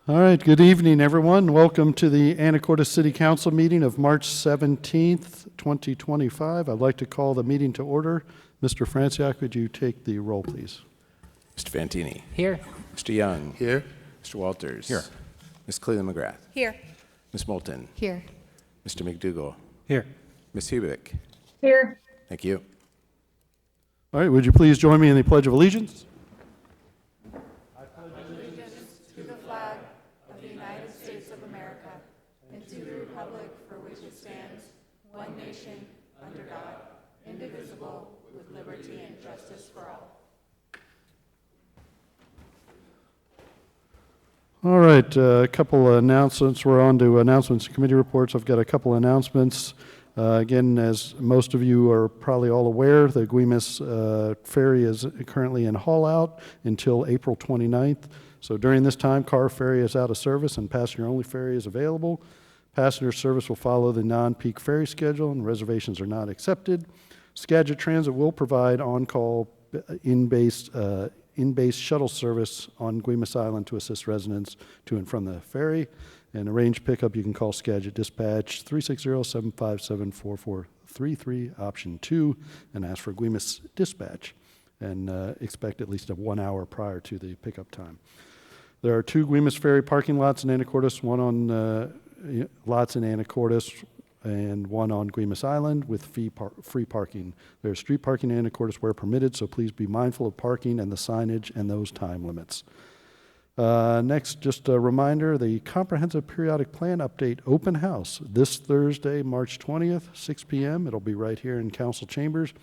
All right, good evening, everyone. Welcome to the Anacortes City Council meeting of March 17th, 2025. I'd like to call the meeting to order. Mr. Franciac, would you take the roll, please? Mr. Fantini. Here. Mr. Young. Here. Mr. Walters. Here. Ms. Cleland McGrath. Here. Ms. Moulton. Here. Mr. McDougall. Here. Ms. Hubick. Here. Thank you. All right, would you please join me in the Pledge of Allegiance? To the flag of the United States of America and to the republic for which it stands, one nation, under God, indivisible, with liberty and justice for all. All right, a couple of announcements. We're on to announcements and committee reports. I've got a couple of announcements. Again, as most of you are probably all aware, the Guimas ferry is currently in haul out until April 29th. So during this time, car ferry is out of service and passenger-only ferry is available. Passenger service will follow the non-peak ferry schedule and reservations are not accepted. Skagit Transit will provide on-call in-base shuttle service on Guimas Island to assist residents to and from the ferry. And arrange pickup, you can call Skagit Dispatch 360-757-4433, option 2, and ask for Guimas Dispatch. And expect at least 1 hour prior to the pickup time. There are 2 Guimas Ferry parking lots in Anacortes, one on lots in Anacortes and one on Guimas Island with free parking. There's street parking in Anacortes where permitted, so please be mindful of parking and the signage and those time limits. Next, just a reminder, the Comprehensive Periodic Plan Update Open House this Thursday, March 20th, 6 p.m. It'll be right here in Council Chambers.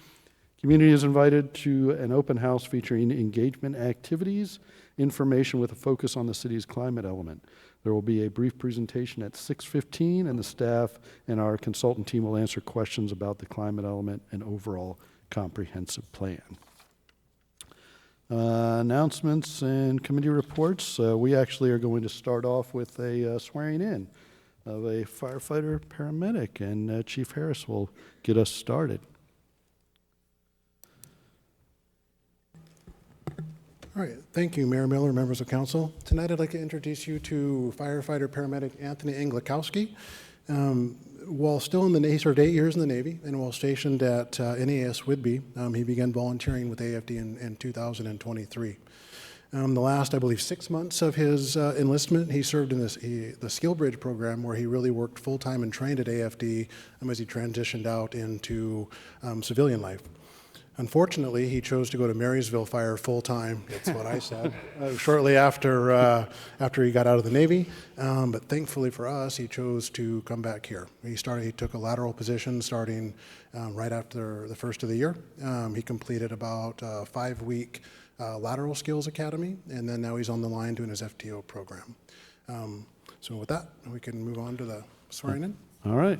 Community is invited to an open house featuring engagement activities, information with a focus on the city's climate element. There will be a brief presentation at 6:15, and the staff and our consultant team will answer questions about the climate element and overall comprehensive plan. Announcements and committee reports. We actually are going to start off with a swearing in of a firefighter paramedic, and Chief Harris will get us started. All right, thank you, Mayor Miller, members of council. Tonight I'd like to introduce you to firefighter paramedic Anthony Anglakowski. While still in the Navy, he served 8 years in the Navy, and while stationed at NAS Whidbey, he began volunteering with AFD in 2023. The last, I believe, 6 months of his enlistment, he served in the Skill Bridge program, where he really worked full-time and trained at AFD as he transitioned out into civilian life. Unfortunately, he chose to go to Marysville Fire full-time, that's what I said, shortly after he got out of the Navy. But thankfully for us, he chose to come back here. He took a lateral position starting right after the first of the year. He completed about a 5-week lateral skills academy, and then now he's on the line doing his FTO program. So with that, we can move on to the swearing in. All right.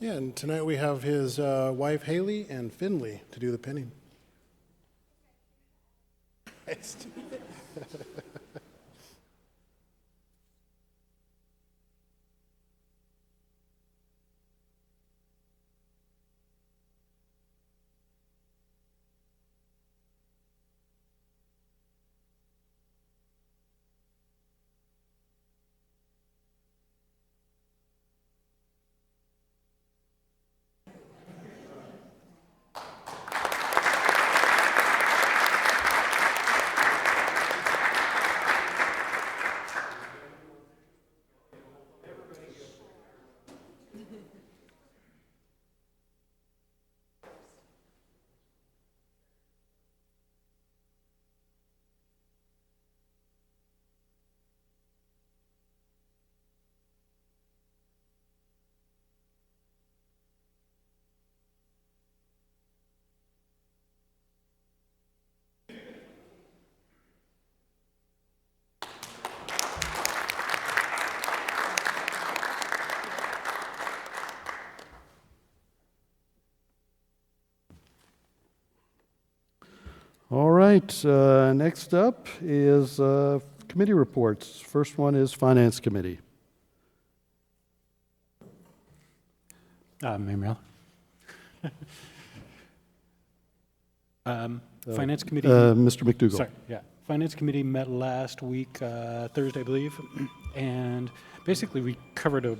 Yeah, and tonight we have his wife Haley and Finley to do the pinning. All right, next up is committee reports. First one is Finance Committee. Mayor Miller. Finance Committee. Mr. McDougall. Sorry, yeah. Finance Committee met last week, Thursday, I believe, and basically we covered a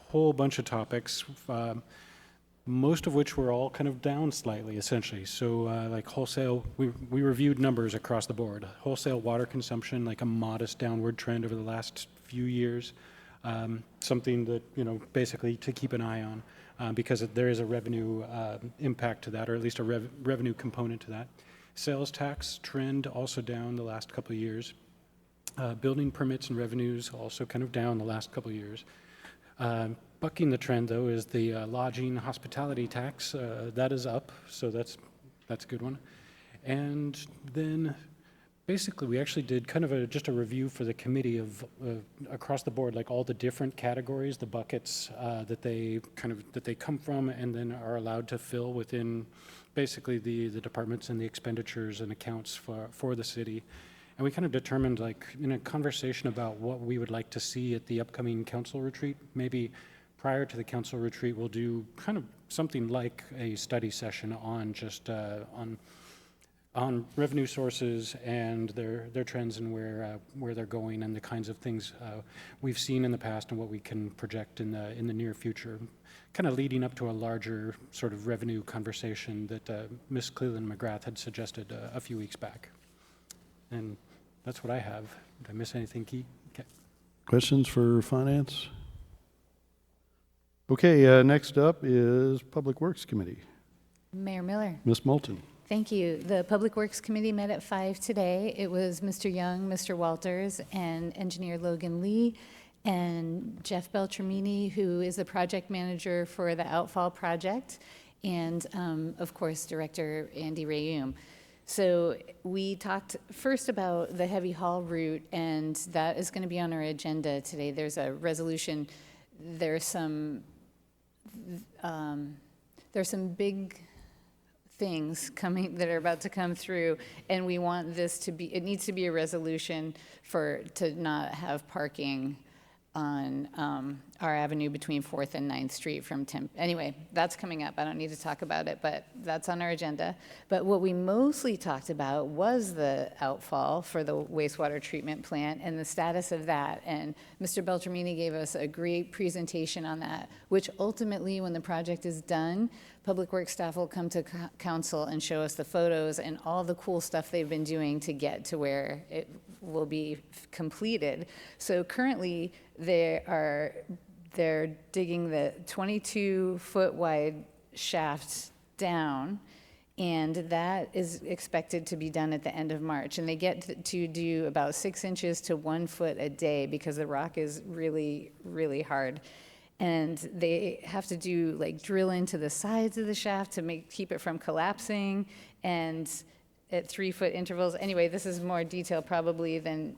whole bunch of topics, most of which were all kind of down slightly, essentially. So like wholesale, we reviewed numbers across the board. Wholesale water consumption, like a modest downward trend over the last few years. Something that, basically to keep an eye on because there is a revenue impact to that, or at least a revenue component to that. Sales tax trend also down the last couple of years. Building permits and revenues also kind of down the last couple of years. Bucking the trend, though, is the lodging hospitality tax. That is up, so that's a good one. And then basically we actually did kind of just a review for the committee of across the board, like all the different categories, the buckets that they come from and then are allowed to fill within basically the departments and the expenditures and accounts for the city. And we kind of determined, like, in a conversation about what we would like to see at the upcoming council retreat, maybe prior to the council retreat, we'll do kind of something like a study session on just on revenue sources and their trends and where they're going and the kinds of things we've seen in the past and what we can project in the near future, kind of leading up to a larger sort of revenue conversation that Ms. Cleland McGrath had suggested a few weeks back. And that's what I have. Did I miss anything key? Okay. Questions for Finance? Okay, next up is Public Works Committee. Mayor Miller. Ms. Moulton. Thank you. The Public Works Committee met at 5 today. It was Mr. Young, Mr. Walters, and Engineer Logan Lee, and Jeff Beltramini, who is the project manager for the Outfall project, and of course, Director Andy Rayum. So we talked first about the heavy haul route, and that is going to be on our agenda today. There's a resolution. There's some big things coming that are about to come through, and we want this to be, it needs to be a resolution to not have parking on our avenue between 4th and 9th Street from anyway, that's coming up. I don't need to talk about it, but that's on our agenda. But what we mostly talked about was the outfall for the wastewater treatment plant and the status of that. And Mr. Beltramini gave us a great presentation on that, which ultimately, when the project is done, Public Works staff will come to council and show us the photos and all the cool stuff they've been doing to get to where it will be completed. So currently, they're digging the 22-foot wide shaft down, and that is expected to be done at the end of March. And they get to do about 6 inches to 1 foot a day because the rock is really, really hard. And they have to drill into the sides of the shaft to keep it from collapsing, and at 3-foot intervals. Anyway, this is more detail probably than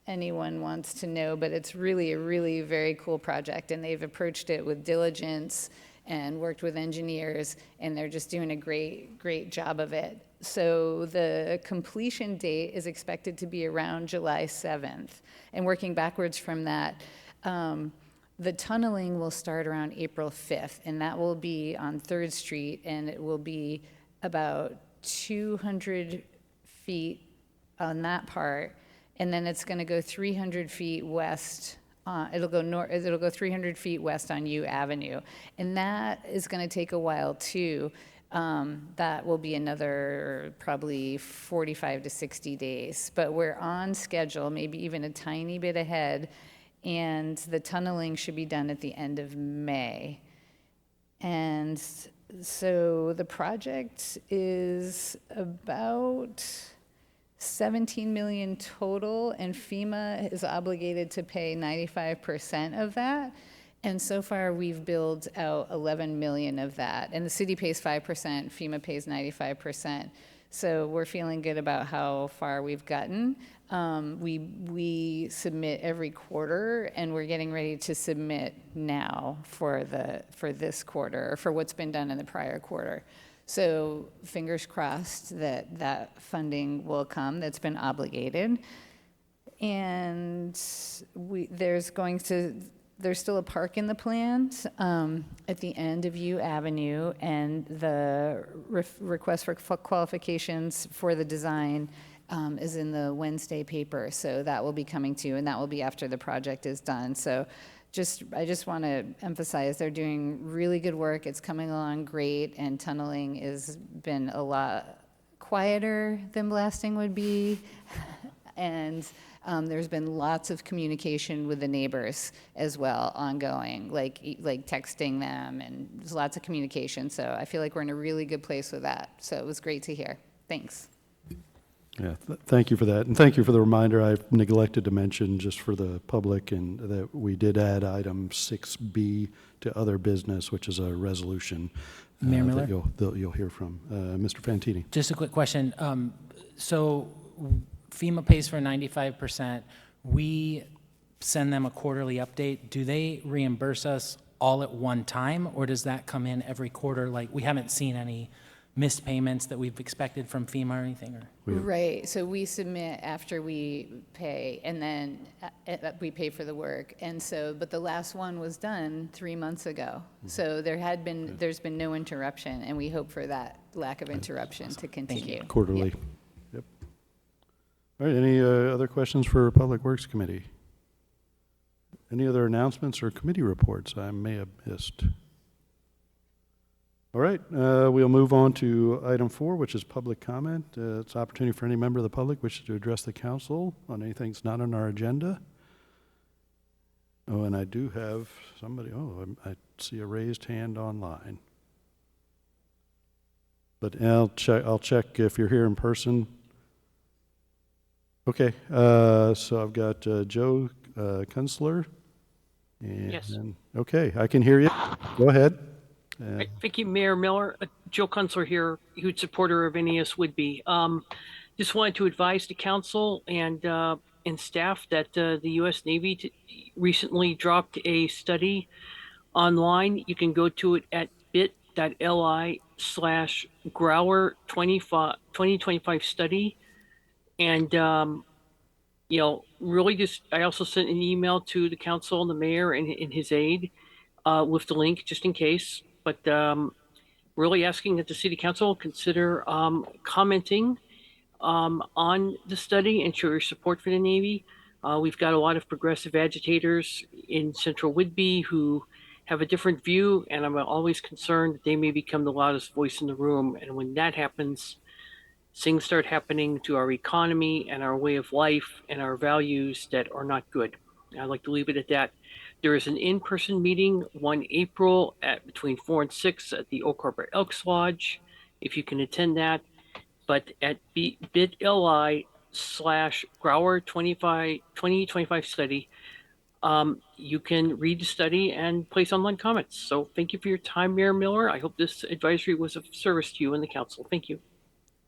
anyone wants to know, but it's really a really very cool project, and they've approached it with diligence and worked with engineers, and they're just doing a great job of it. So the completion date is expected to be around July 7th, and working backwards from that, the tunneling will start around April 5th, and that will be on 3rd Street, and it will be about 200 feet on that part, and then it's going to go 300 feet west. It'll go 300 feet west on U Avenue, and that is going to take a while too. That will be another probably 45 to 60 days, but we're on schedule, maybe even a tiny bit ahead, and the tunneling should be done at the end of May. And so the project is about 17 million total, and FEMA is obligated to pay 95% of that. And so far, we've billed out 11 million of that. And the city pays 5%, FEMA pays 95%. So we're feeling good about how far we've gotten. We submit every quarter, and we're getting ready to submit now for this quarter, or for what's been done in the prior quarter. So fingers crossed that that funding will come that's been obligated. And there's still a park in the plans at the end of U Avenue, and the request for qualifications for the design is in the Wednesday paper. So that will be coming to you, and that will be after the project is done. So I just want to emphasize they're doing really good work. It's coming along great, and tunneling has been a lot quieter than blasting would be. And there's been lots of communication with the neighbors as well, ongoing, like texting them, and there's lots of communication. So I feel like we're in a really good place with that. So it was great to hear. Thanks. Yeah, thank you for that. And thank you for the reminder. I've neglected to mention, just for the public, and that we did add item 6B to other business, which is a resolution Mayor Miller? that you'll hear from. Mr. Fantini. Just a quick question. So FEMA pays for 95%. We send them a quarterly update. Do they reimburse us all at one time, or does that come in every quarter? Like, we haven't seen any missed payments that we've expected from FEMA or anything? Or? Right, so we submit after we pay, and then we pay for the work. And so, but the last one was done 3 months ago. So there's been no interruption, and we hope for that lack of interruption to continue. Quarterly. Yep. All right, any other questions for Public Works Committee? Any other announcements or committee reports I may have missed? All right, we'll move on to item 4, which is public comment. It's an opportunity for any member of the public wishing to address the council on anything that's not on our agenda. Oh, and I do have somebody, I see a raised hand online. But I'll check if you're here in person. Okay, so I've got Joe Kunstler. Yes. Okay, I can hear you. Go ahead. Right. Thank you, Mayor Miller. Joe Kunstler here, huge supporter of NES Woodby. Just wanted to advise the council and staff that the U.S. Navy recently dropped a study online. You can go to it at bit.li/Grauer2025 study. And, really just, I also sent an email to the council and the mayor and his aide with the link just in case. But really asking that the city council consider commenting on the study and show your support for the Navy. We've got a lot of progressive agitators in Central Whidbey who have a different view, and I'm always concerned that they may become the loudest voice in the room. And when that happens, things start happening to our economy and our way of life and our values that are not good. I'd like to leave it at that. There is an in-person meeting 1 April at between 4 and 6 at the Oak Harbor Elks Lodge, if you can attend that. But at bit.li/Grauer2025 study, you can read the study and place online comments. So thank you for your time, Mayor Miller. I hope this advisory was of service to you and the council. Thank you.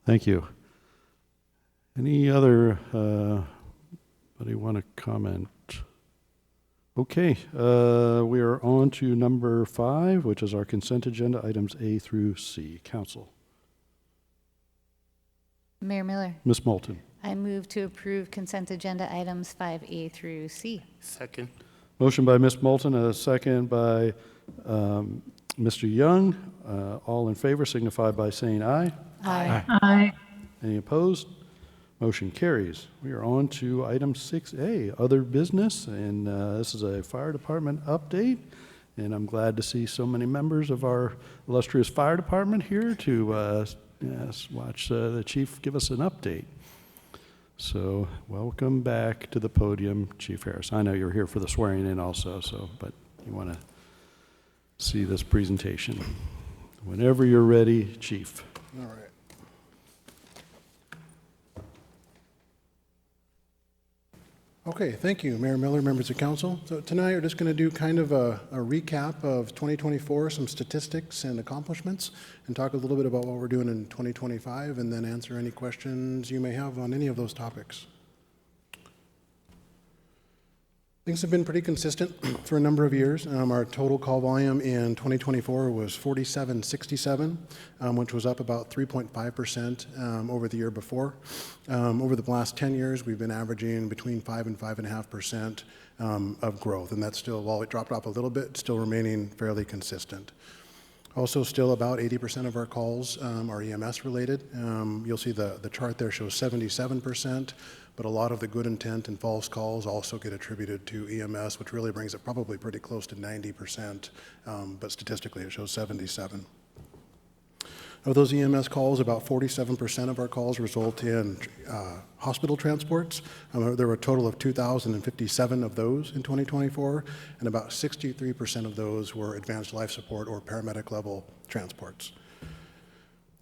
Thank you. Any other, anybody want to comment? Okay, we are on to number 5, which is our consent agenda, items A through C. Council. Mayor Miller, Ms. Moulton. I move to approve consent agenda items 5A through C. Second. Motion by Ms. Moulton, a second by Mr. Young. All in favor signify by saying aye. Aye. Aye. Any opposed? Motion carries. We are on to item 6A, other business, and this is a fire department update. And I'm glad to see so many members of our illustrious fire department here to watch the chief give us an update. So welcome back to the podium, Chief Harris. I know you're here for the swearing in also, but you want to see this presentation. Whenever you're ready, Chief. All right. Okay, thank you, Mayor Miller, members of council. So tonight we're just going to do kind of a recap of 2024, some statistics and accomplishments, and talk a little bit about what we're doing in 2025, and then answer any questions you may have on any of those topics. Things have been pretty consistent for a number of years. Our total call volume in 2024 was 4767, which was up about 3.5% over the year before. Over the last 10 years, we've been averaging between 5 and 5.5% of growth, and that's still, while it dropped off a little bit, still remaining fairly consistent. Also, still about 80% of our calls are EMS related. You'll see the chart there shows 77%, but a lot of the good intent and false calls also get attributed to EMS, which really brings it probably pretty close to 90%, but statistically it shows 77. Of those EMS calls, about 47% of our calls result in hospital transports. There were a total of 2,057 of those in 2024, and about 63% of those were advanced life support or paramedic level transports.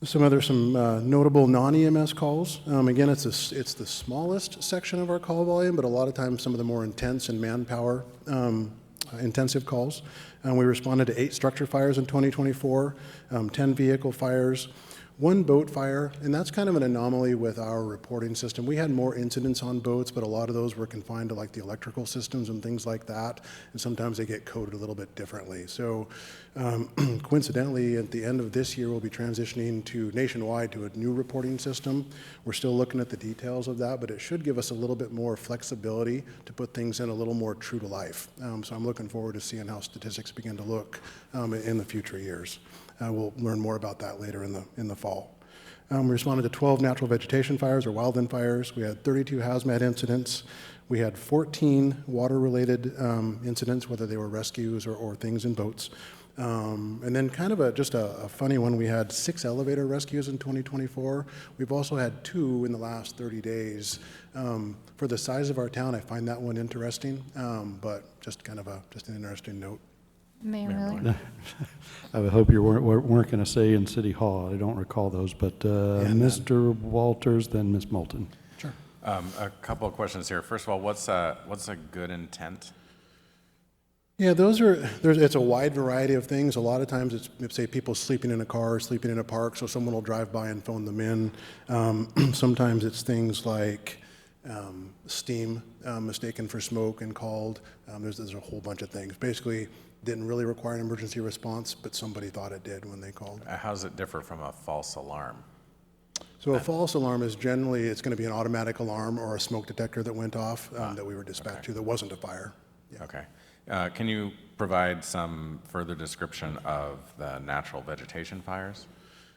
Some notable non-EMS calls. Again, it's the smallest section of our call volume, but a lot of times some of the more intense and manpower intensive calls. We responded to 8 structure fires in 2024, 10 vehicle fires, 1 boat fire, and that's kind of an anomaly with our reporting system. We had more incidents on boats, but a lot of those were confined to like the electrical systems and things like that, and sometimes they get coded a little bit differently. So coincidentally, at the end of this year, we'll be transitioning to nationwide to a new reporting system. We're still looking at the details of that, but it should give us a little bit more flexibility to put things in a little more true to life. So I'm looking forward to seeing how statistics begin to look in the future years. We'll learn more about that later in the fall. We responded to 12 natural vegetation fires or wildland fires. We had 32 hazmat incidents. We had 14 water-related incidents, whether they were rescues or things in boats. And then kind of just a funny one, we had 6 elevator rescues in 2024. We've also had 2 in the last 30 days. For the size of our town, I find that one interesting, but just kind of just an interesting note. Mayor Miller? I would hope you weren't going to say in City Hall. I don't recall those, but Mr. Walters, then Ms. Moulton. Sure. A couple of questions here. First of all, what's a good intent? Yeah, it's a wide variety of things. A lot of times it's, say, people sleeping in a car, sleeping in a park, so someone will drive by and phone them in. Sometimes it's things like steam mistaken for smoke and called. There's a whole bunch of things. Basically, didn't really require an emergency response, but somebody thought it did when they called. How does it differ from a false alarm? So a false alarm is generally, it's going to be an automatic alarm or a smoke detector that went off that we were dispatched to that wasn't a fire. Yeah. Okay. Can you provide some further description of the natural vegetation fires?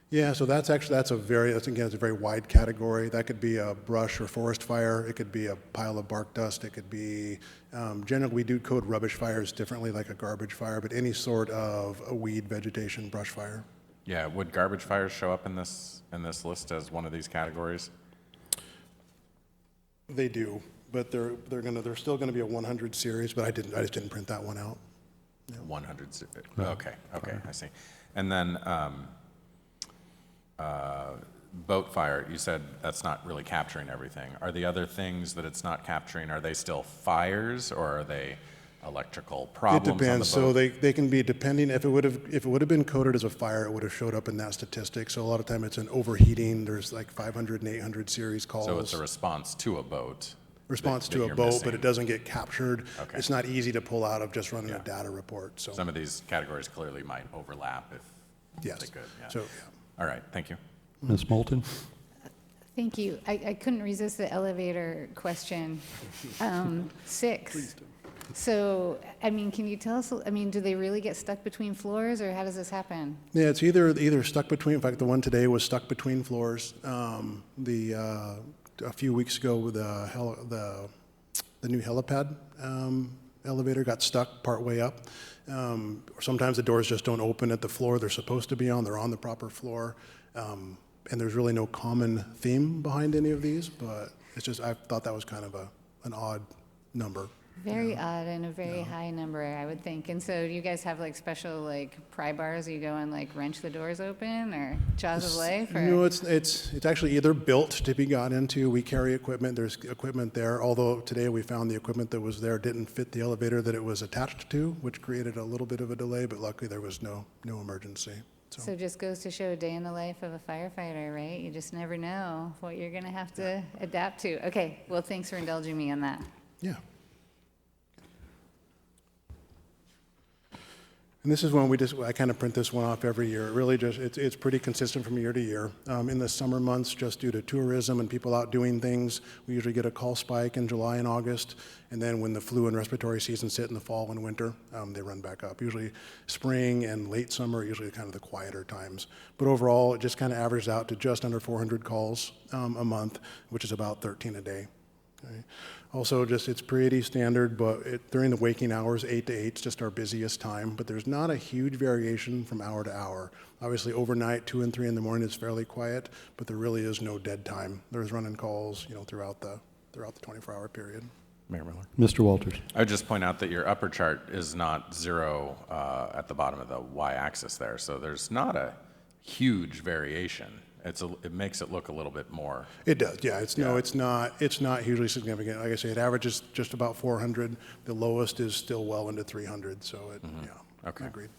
Yeah, so that's a very wide category. That could be a brush or forest fire. It could be a pile of bark dust. It could be, generally we do code rubbish fires differently, like a garbage fire, but any sort of a weed, vegetation, brush fire. Yeah, would garbage fires show up in this list as one of these categories? They do, but they're still gonna be a 100 series, but I just didn't print that one out. Yeah. 100. Okay, I see. And then boat fire, you said that's not really capturing everything. Are the other things that it's not capturing, are they still fires or are they electrical problems? It depends. On the boat? So they can be, depending, if it would have been coded as a fire, it would have showed up in that statistic. So a lot of time it's an overheating. There's like 500 and 800 series calls. So it's a response to a boat. Response to a boat, but it doesn't get captured. Okay. It's not easy to pull out of just running a data report. So some of these categories clearly might overlap if yes. they could. Yeah. So, all right, thank you. Ms. Moulton? Thank you. I couldn't resist the elevator question. 6. So, I mean, can you tell us, do they really get stuck between floors, or how does this happen? Yeah, it's either stuck between, in fact, the one today was stuck between floors. A few weeks ago, the new helipad elevator got stuck partway up. Sometimes the doors just don't open at the floor they're supposed to be on. They're on the proper floor. And there's really no common theme behind any of these, but it's just, I thought that was kind of an odd number. Very odd and a very high number, I would think. And so do you guys have like special like pry bars you go and like wrench the doors open or jaws of life? Or? No, it's actually either built to be got into. We carry equipment. There's equipment there. Although today we found the equipment that was there didn't fit the elevator that it was attached to, which created a little bit of a delay. But luckily there was no emergency. So it just goes to show a day in the life of a firefighter, right? You just never know what you're going to have to adapt to. Okay, well, thanks for indulging me on that. Yeah. And this is one I kind of print this one off every year. It really just, it's pretty consistent from year to year. In the summer months, just due to tourism and people out doing things, we usually get a call spike in July and August. And then when the flu and respiratory seasons hit in the fall and winter, they run back up. Usually spring and late summer are usually kind of the quieter times. But overall, it just kind of averages out to just under 400 calls a month, which is about 13 a day. Okay. Also, it's pretty standard, but during the waking hours, 8 to 8 is just our busiest time, but there's not a huge variation from hour to hour. Obviously, overnight, 2 and 3 in the morning is fairly quiet, but there really is no dead time. There's running calls, throughout the 24-hour period. Mayor Miller. Mr. Walters. I would just point out that your upper chart is not 0 at the bottom of the y-axis there, so there's not a huge variation. It makes it look a little bit more. It does, yeah. It's not hugely significant. Like I say, it averages just about 400. The lowest is still well into 300. So yeah, Okay. agreed.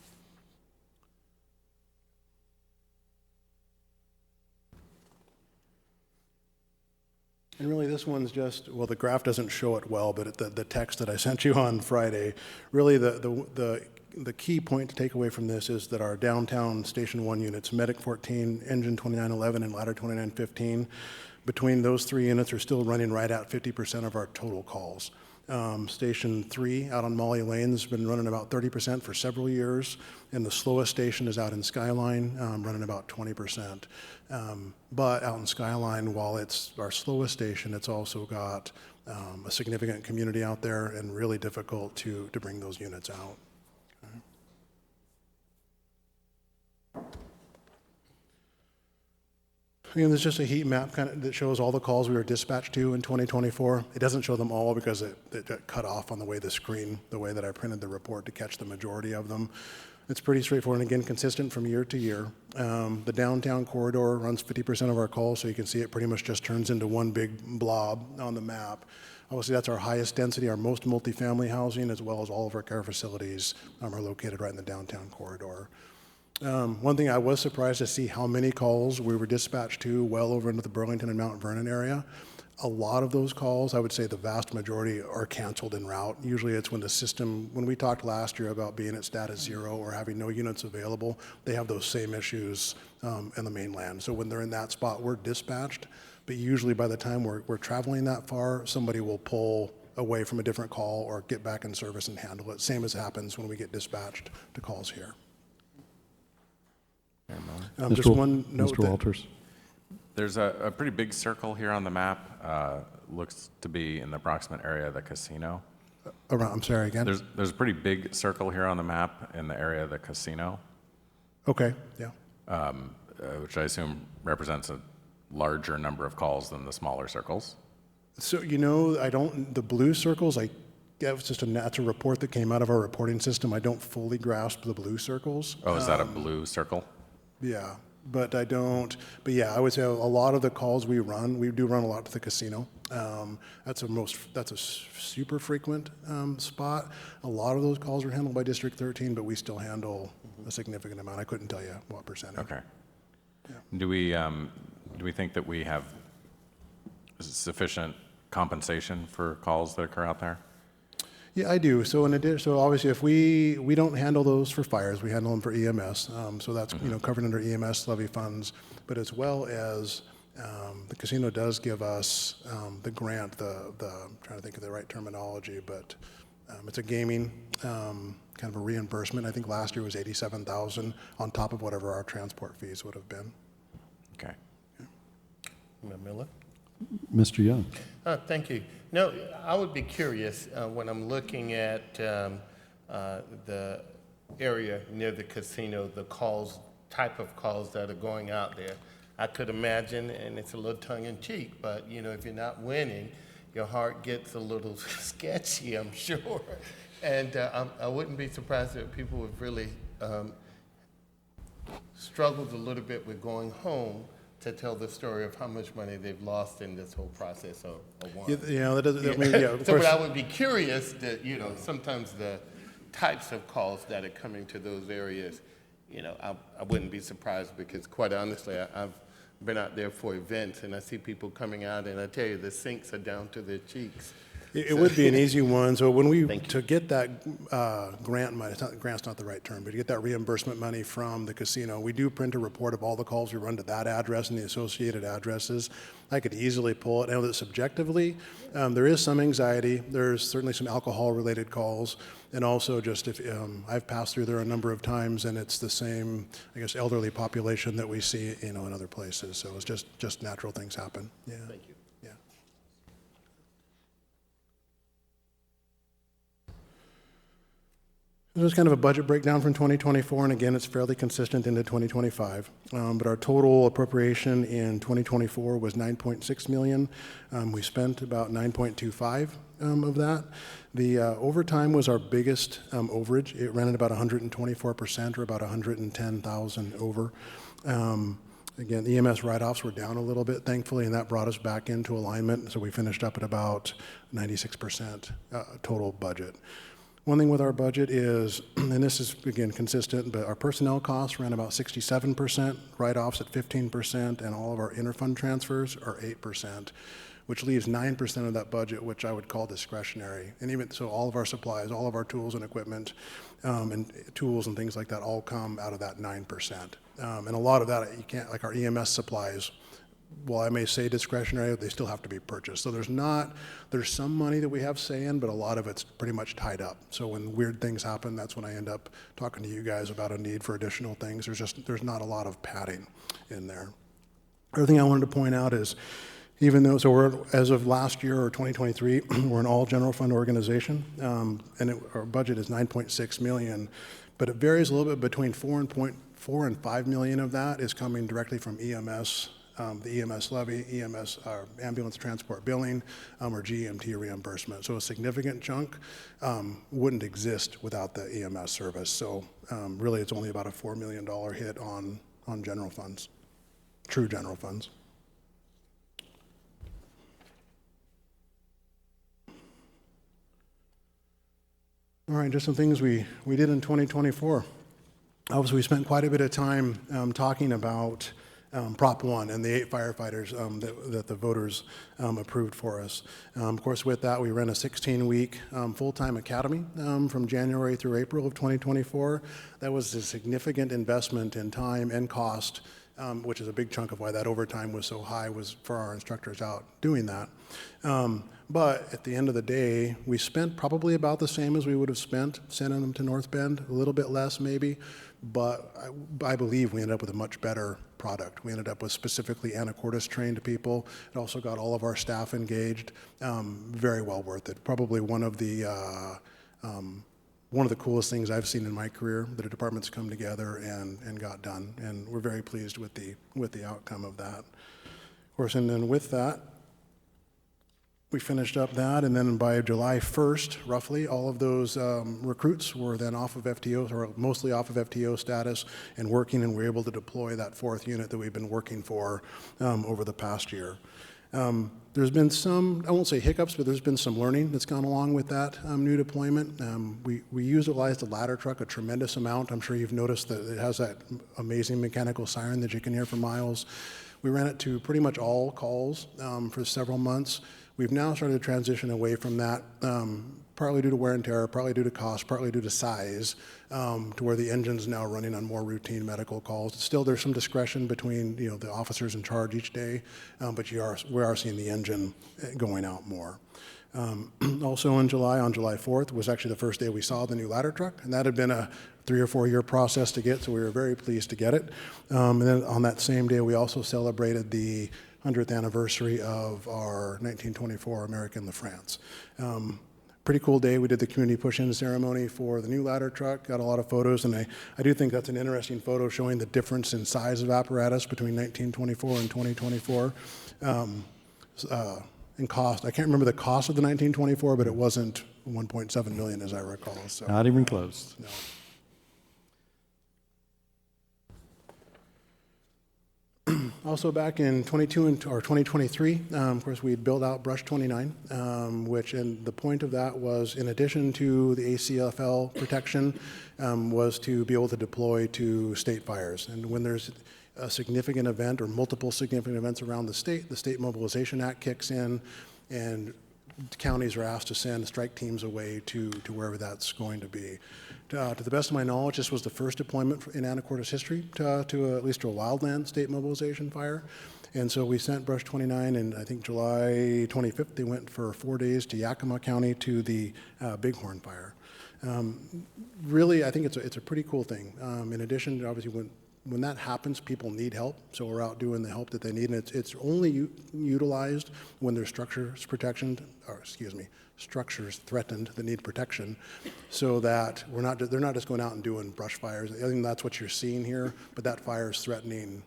And really, this one's just, well, the graph doesn't show it well, but the text that I sent you on Friday, really the key point to take away from this is that our downtown Station 1 units, Medic 14, Engine 2911, and Ladder 2915, between those 3 units are still running right at 50% of our total calls. Station 3 out on Molly Lane has been running about 30% for several years, and the slowest station is out in Skyline, running about 20%. But out in Skyline, while it's our slowest station, it's also got a significant community out there and really difficult to bring those units out. Again, there's just a heat map that shows all the calls we were dispatched to in 2024. It doesn't show them all because it got cut off on the way that I printed the report to catch the majority of them. It's pretty straightforward and again, consistent from year to year. The downtown corridor runs 50% of our calls, so you can see it pretty much just turns into one big blob on the map. Obviously, that's our highest density, our most multifamily housing, as well as all of our care facilities are located right in the downtown corridor. One thing I was surprised to see how many calls we were dispatched to well over into the Burlington and Mount Vernon area. A lot of those calls, I would say the vast majority, are canceled en route. Usually it's when the system, when we talked last year about being at status 0 or having no units available, they have those same issues in the mainland. So when they're in that spot, we're dispatched, but usually by the time we're traveling that far, somebody will pull away from a different call or get back in service and handle it. Same as happens when we get dispatched to calls here. Just one note Mr. Walters. There's a pretty big circle here on the map. Looks to be in the approximate area of the casino. I'm sorry, again? There's a pretty big circle here on the map in the area of the casino. Okay, yeah. Which I assume represents a larger number of calls than the smaller circles. So, the blue circles, that's a report that came out of our reporting system. I don't fully grasp the blue circles. Oh, is that a blue circle? Yeah, but I yeah, I would say a lot of the calls we do run a lot to the casino. That's a super frequent spot. A lot of those calls are handled by District 13, but we still handle a significant amount. I couldn't tell you what percentage. Okay. Yeah. Do we think that we have sufficient compensation for calls that occur out there? Yeah, I do. So obviously, if we don't handle those for fires, we handle them for EMS. So that's covered under EMS levy funds, but as well as the casino does give us the grant. I'm trying to think of the right terminology, but it's a gaming kind of a reimbursement. I think last year was $87,000 on top of whatever our transport fees would have been. Okay. Mayor Miller? Mr. Young. Thank you. No, I would be curious when I'm looking at the area near the casino, the type of calls that are going out there. I could imagine, and it's a little tongue-in-cheek, but if you're not winning, your heart gets a little sketchy, I'm sure. And I wouldn't be surprised if people have really struggled a little bit with going home to tell the story of how much money they've lost in this whole process of one. That doesn't, I mean, yeah, of So, course. but I would be curious that, sometimes the types of calls that are coming to those areas, I wouldn't be surprised because quite honestly, I've been out there for events and I see people coming out and I tell you, the sinks are down to their cheeks. It would be an easy one. So when to get that grant money, grant's not the right term, but to get that reimbursement money from the casino, we do print a report of all the calls we run to that address and the associated addresses. I could easily pull it. I know that subjectively, there is some anxiety. There's certainly some alcohol-related calls. And also just if I've passed through there a number of times and it's the same, I guess, elderly population that we see, in other places. So it's just natural things happen. Yeah. Thank you. Yeah. There's kind of a budget breakdown from 2024, and again, it's fairly consistent into 2025. But our total appropriation in 2024 was $9.6 million. We spent about $9.25 of that. The overtime was our biggest overage. It ran at about 124%, or about 110,000 over. Again, EMS write-offs were down a little bit, thankfully, and that brought us back into alignment. So we finished up at about 96% total budget. One thing with our budget is, and this is, again, consistent, but our personnel costs ran about 67%, write-offs at 15%, and all of our interfund transfers are 8%, which leaves 9% of that budget, which I would call discretionary. And even so, all of our supplies, all of our tools and equipment, and tools and things like that all come out of that 9%. And a lot of that, you can't, like our EMS supplies, while I may say discretionary, they still have to be purchased. So there's some money that we have say in, but a lot of it's pretty much tied up. So when weird things happen, that's when I end up talking to you guys about a need for additional things. There's not a lot of padding in there. Other thing I wanted to point out is, even though, as of last year or 2023, we're an all general fund organization, and our budget is $9.6 million, but it varies a little bit between $4 and $5 million of that is coming directly from EMS. The EMS levy, EMS, ambulance transport billing, or GMT reimbursement. So a significant chunk wouldn't exist without the EMS service. So really it's only about a $4 million hit on general funds, true general funds. All right, just some things we did in 2024. Obviously, we spent quite a bit of time talking about Prop 1 and the 8 firefighters that the voters approved for us. Of course, with that, we ran a 16-week full-time academy from January through April of 2024. That was a significant investment in time and cost, which is a big chunk of why that overtime was so high, was for our instructors out doing that. But at the end of the day, we spent probably about the same as we would have spent sending them to North Bend, a little bit less maybe, but I believe we ended up with a much better product. We ended up with specifically Anacortes trained people. It also got all of our staff engaged. Very well worth it. Probably one of the coolest things I've seen in my career that a department's come together and got done. And we're very pleased with the outcome of that. Of course, and then with that, we finished up that, and then by July 1st, roughly, all of those recruits were then off of FTO, or mostly off of FTO status and working, and we were able to deploy that 4th unit that we've been working for over the past year. There's been some, I won't say hiccups, but there's been some learning that's gone along with that new deployment. We utilized the ladder truck a tremendous amount. I'm sure you've noticed that it has that amazing mechanical siren that you can hear for miles. We ran it to pretty much all calls for several months. We've now started to transition away from that, partly due to wear and tear, partly due to cost, partly due to size, to where the engine's now running on more routine medical calls. Still, there's some discretion between the officers in charge each day, but we are seeing the engine going out more. Also in July, on July 4th, was actually the first day we saw the new ladder truck, and that had been a 3 or 4 year process to get, so we were very pleased to get it. And then on that same day, we also celebrated the 100th anniversary of our 1924 American La France. Pretty cool day. We did the community push-in ceremony for the new ladder truck, got a lot of photos, and I do think that's an interesting photo showing the difference in size of apparatus between 1924 and 2024. in cost. I can't remember the cost of the 1924, but it wasn't 1.7 million as I recall. So Not even close. no. Also back in 2023, of course, we had built out Brush 29, and the point of that was, in addition to the ACFL protection, was to be able to deploy to state fires. And when there's a significant event or multiple significant events around the State Mobilization Act kicks in, and counties are asked to send strike teams away to wherever that's going to be. To the best of my knowledge, this was the first deployment in Anacortes history at least to a wildland state mobilization fire. And so we sent Brush 29, and I think July 25th, they went for 4 days to Yakima County to the Bighorn fire. Really, I think it's a pretty cool thing. In addition, obviously, when that happens, people need help, so we're out doing the help that they need, and it's only utilized when there's structures threatened that need protection, so that they're not just going out and doing brush fires. I think that's what you're seeing here, but that fire is threatening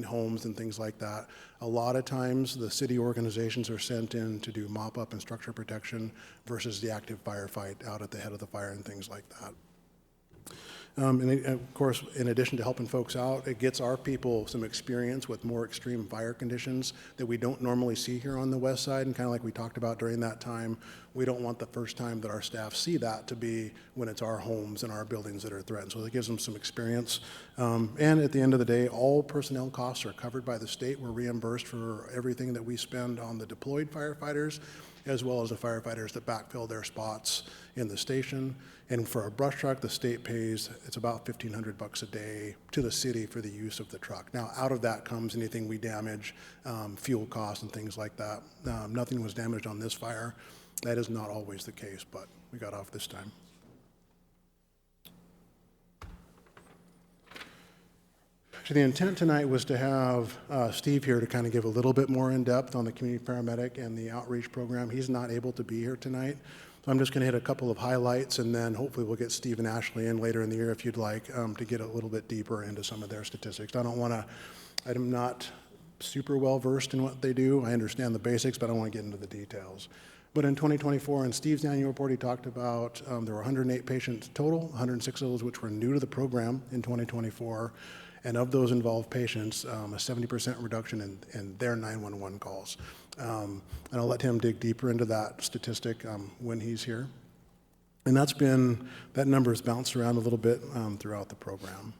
homes and things like that. A lot of times, the city organizations are sent in to do mop-up and structure protection versus the active firefight out at the head of the fire and things like that. And of course, in addition to helping folks out, it gets our people some experience with more extreme fire conditions that we don't normally see here on the west side. And kind of like we talked about during that time, we don't want the first time that our staff see that to be when it's our homes and our buildings that are threatened. So it gives them some experience. And at the end of the day, all personnel costs are covered by the state. We're reimbursed for everything that we spend on the deployed firefighters, as well as the firefighters that backfill their spots in the station. And for a brush truck, the state pays, it's about $1,500 a day to the city for the use of the truck. Now, out of that comes anything we damage, fuel costs and things like that. Nothing was damaged on this fire. That is not always the case, but we got off this time. So the intent tonight was to have Steve here to kind of give a little bit more in depth on the community paramedic and the outreach program. He's not able to be here tonight, so I'm just going to hit a couple of highlights, and then hopefully we'll get Steve and Ashley in later in the year if you'd like to get a little bit deeper into some of their statistics. I'm not super well versed in what they do. I understand the basics, but I don't want to get into the details. But in 2024, in Steve's annual report, he talked about there were 108 patients total, 106 of those which were new to the program in 2024. And of those involved patients, a 70% reduction in their 911 calls. And I'll let him dig deeper into that statistic when he's here. And that number's bounced around a little bit throughout the program.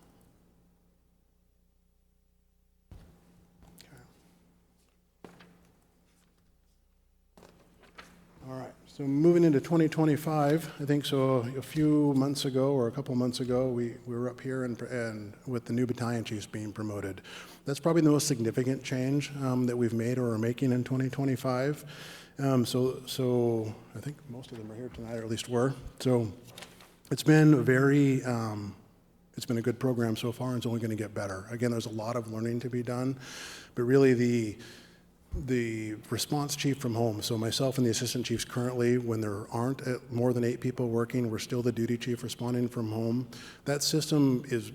All right, so moving into 2025, I think so a few months ago or a couple months ago, we were up here and with the new battalion chiefs being promoted. That's probably the most significant change that we've made or are making in 2025. So I think most of them are here tonight, or at least were. So it's been it's been a good program so far, and it's only going to get better. Again, there's a lot of learning to be done, but really the response chief from home, so myself and the assistant chiefs currently, when there aren't more than 8 people working, we're still the duty chief responding from home. That system is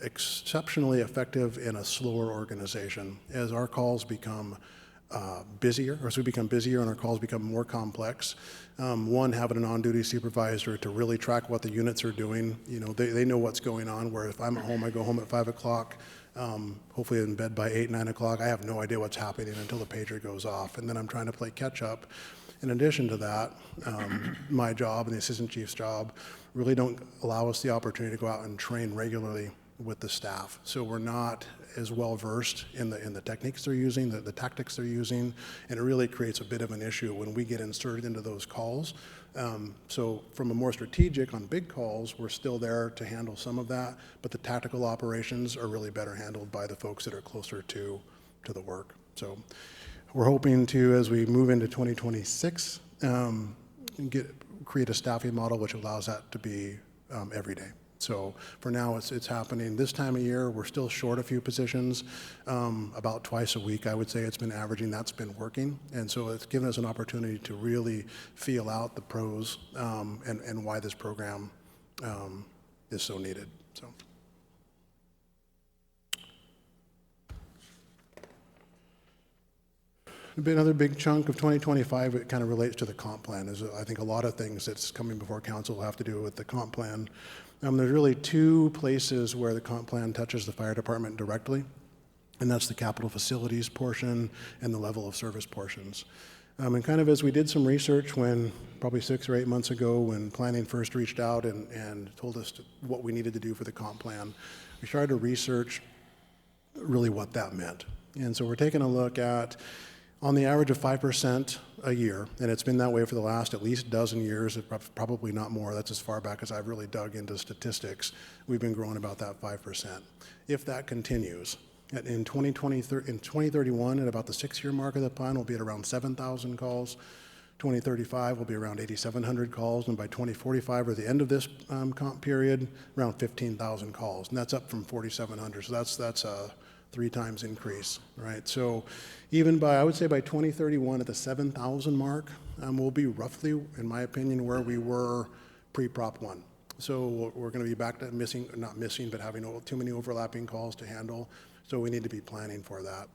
exceptionally effective in a slower organization. As our calls become busier, or as we become busier and our calls become more complex, having an on-duty supervisor to really track what the units are doing, they know what's going on, where if I'm at home, I go home at 5 o'clock, hopefully in bed by 8, 9 o'clock. I have no idea what's happening until the pager goes off, and then I'm trying to play catch up. In addition to that, my job and the assistant chief's job really don't allow us the opportunity to go out and train regularly with the staff. So we're not as well versed in the techniques they're using, the tactics they're using, and it really creates a bit of an issue when we get inserted into those calls. So from a more strategic on big calls, we're still there to handle some of that, but the tactical operations are really better handled by the folks that are closer to the work. So we're hoping to, as we move into 2026, create a staffing model which allows that to be every day. So for now, it's happening this time of year. We're still short a few positions, about twice a week, I would say it's been averaging. That's been working. And so it's given us an opportunity to really feel out the pros and why this program is so needed. So. Another big chunk of 2025, it kind of relates to the comp plan. There's, I think, a lot of things that's coming before council will have to do with the comp plan. There's really two places where the comp plan touches the fire department directly, and that's the capital facilities portion and the level of service portions. And kind of as we did some research when, probably 6 or 8 months ago, when planning first reached out and told us what we needed to do for the comp plan, we started to research really what that meant. And so we're taking a look at, on the average of 5% a year, and it's been that way for the last at least dozen years, probably not more. That's as far back as I've really dug into statistics. We've been growing about that 5%. If that continues, in 2031, at about the 6-year mark of the plan, we'll be at around 7,000 calls. 2035 will be around 8,700 calls, and by 2045, or the end of this comp period, around 15,000 calls, and that's up from 4,700. So that's a 3 times increase, right? So even by, I would say by 2031, at the 7,000 mark, we'll be roughly, in my opinion, where we were pre-Prop 1. So we're going to be back to not missing, but having too many overlapping calls to handle. So we need to be planning for that.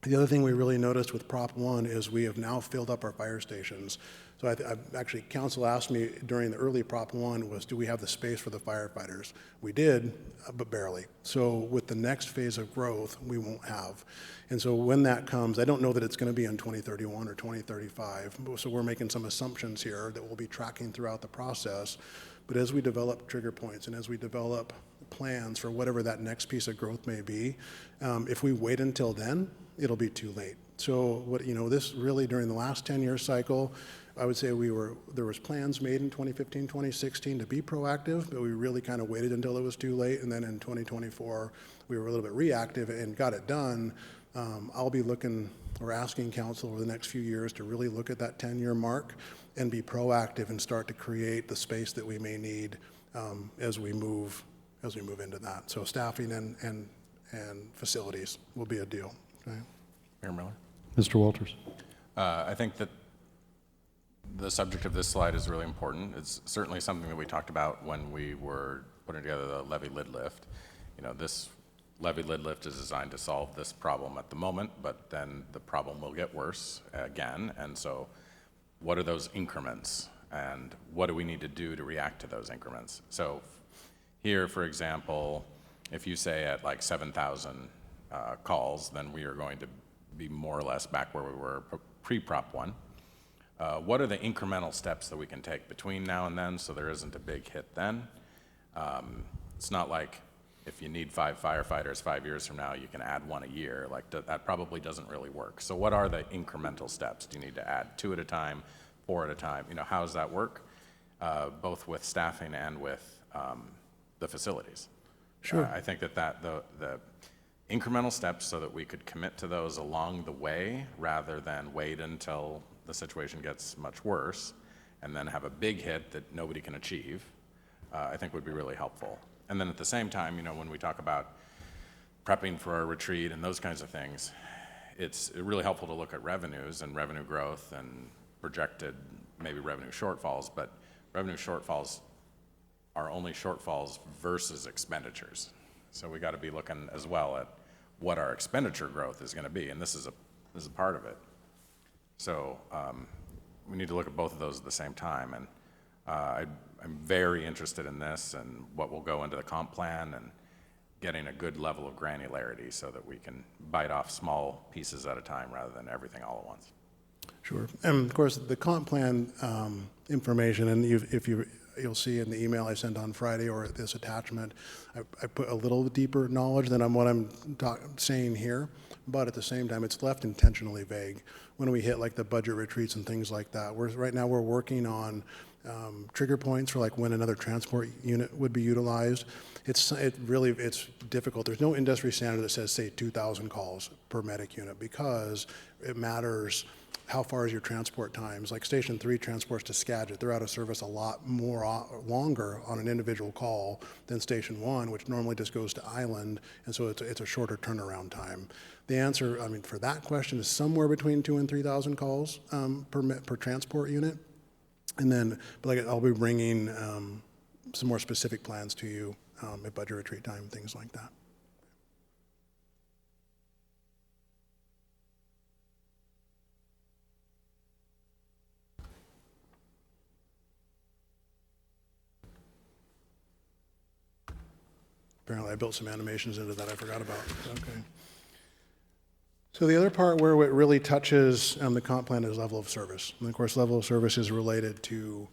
The other thing we really noticed with Prop 1 is we have now filled up our fire stations. So actually, council asked me during the early Prop 1 was, do we have the space for the firefighters? We did, but barely. So with the next phase of growth, we won't have. And so when that comes, I don't know that it's going to be in 2031 or 2035. So we're making some assumptions here that we'll be tracking throughout the process. But as we develop trigger points and as we develop plans for whatever that next piece of growth may be, if we wait until then, it'll be too late. So this really, during the last 10-year cycle, I would say there was plans made in 2015, 2016 to be proactive, but we really kind of waited until it was too late. And then in 2024, we were a little bit reactive and got it done. I'll be looking or asking council over the next few years to really look at that 10-year mark and be proactive and start to create the space that we may need as we move into that. So staffing and facilities will be a deal. Okay. Mayor Miller? Mr. Walters. I think that the subject of this slide is really important. It's certainly something that we talked about when we were putting together the levy lid lift. This levy lid lift is designed to solve this problem at the moment, but then the problem will get worse again. And so what are those increments, and what do we need to do to react to those increments? So here, for example, if you say at like 7,000 calls, then we are going to be more or less back where we were pre-Prop 1. What are the incremental steps that we can take between now and then so there isn't a big hit then? It's not like if you need 5 firefighters 5 years from now, you can add 1 a year. Like that probably doesn't really work. So what are the incremental steps? Do you need to add 2 at a time, 4 at a time? How does that work? Both with staffing and with the facilities. Sure. I think that the incremental steps so that we could commit to those along the way rather than wait until the situation gets much worse and then have a big hit that nobody can achieve, I think would be really helpful. And then at the same time, when we talk about prepping for a retreat and those kinds of things, it's really helpful to look at revenues and revenue growth and projected maybe revenue shortfalls, but revenue shortfalls are only shortfalls versus expenditures. So we got to be looking as well at what our expenditure growth is going to be, and this is a part of it. So we need to look at both of those at the same time, and I'm very interested in this and what will go into the comp plan and getting a good level of granularity so that we can bite off small pieces at a time rather than everything all at once. Sure. And of course, the comp plan information, and you'll see in the email I sent on Friday or this attachment, I put a little deeper knowledge than what I'm saying here, but at the same time, it's left intentionally vague. When we hit like the budget retreats and things like that, right now we're working on trigger points for like when another transport unit would be utilized. It's difficult. There's no industry standard that says, say, 2,000 calls per medic unit because it matters how far is your transport times. Like Station 3 transports to Skagit, they're out of service a lot longer on an individual call than Station 1, which normally just goes to Island, and so it's a shorter turnaround time. The answer, for that question is somewhere between 2,000 and 3,000 calls per transport unit. And then, I'll be bringing some more specific plans to you at budget retreat time, things like that. Apparently I built some animations into that I forgot about. Okay. So the other part where it really touches the comp plan is level of service. And of course, level of service is related to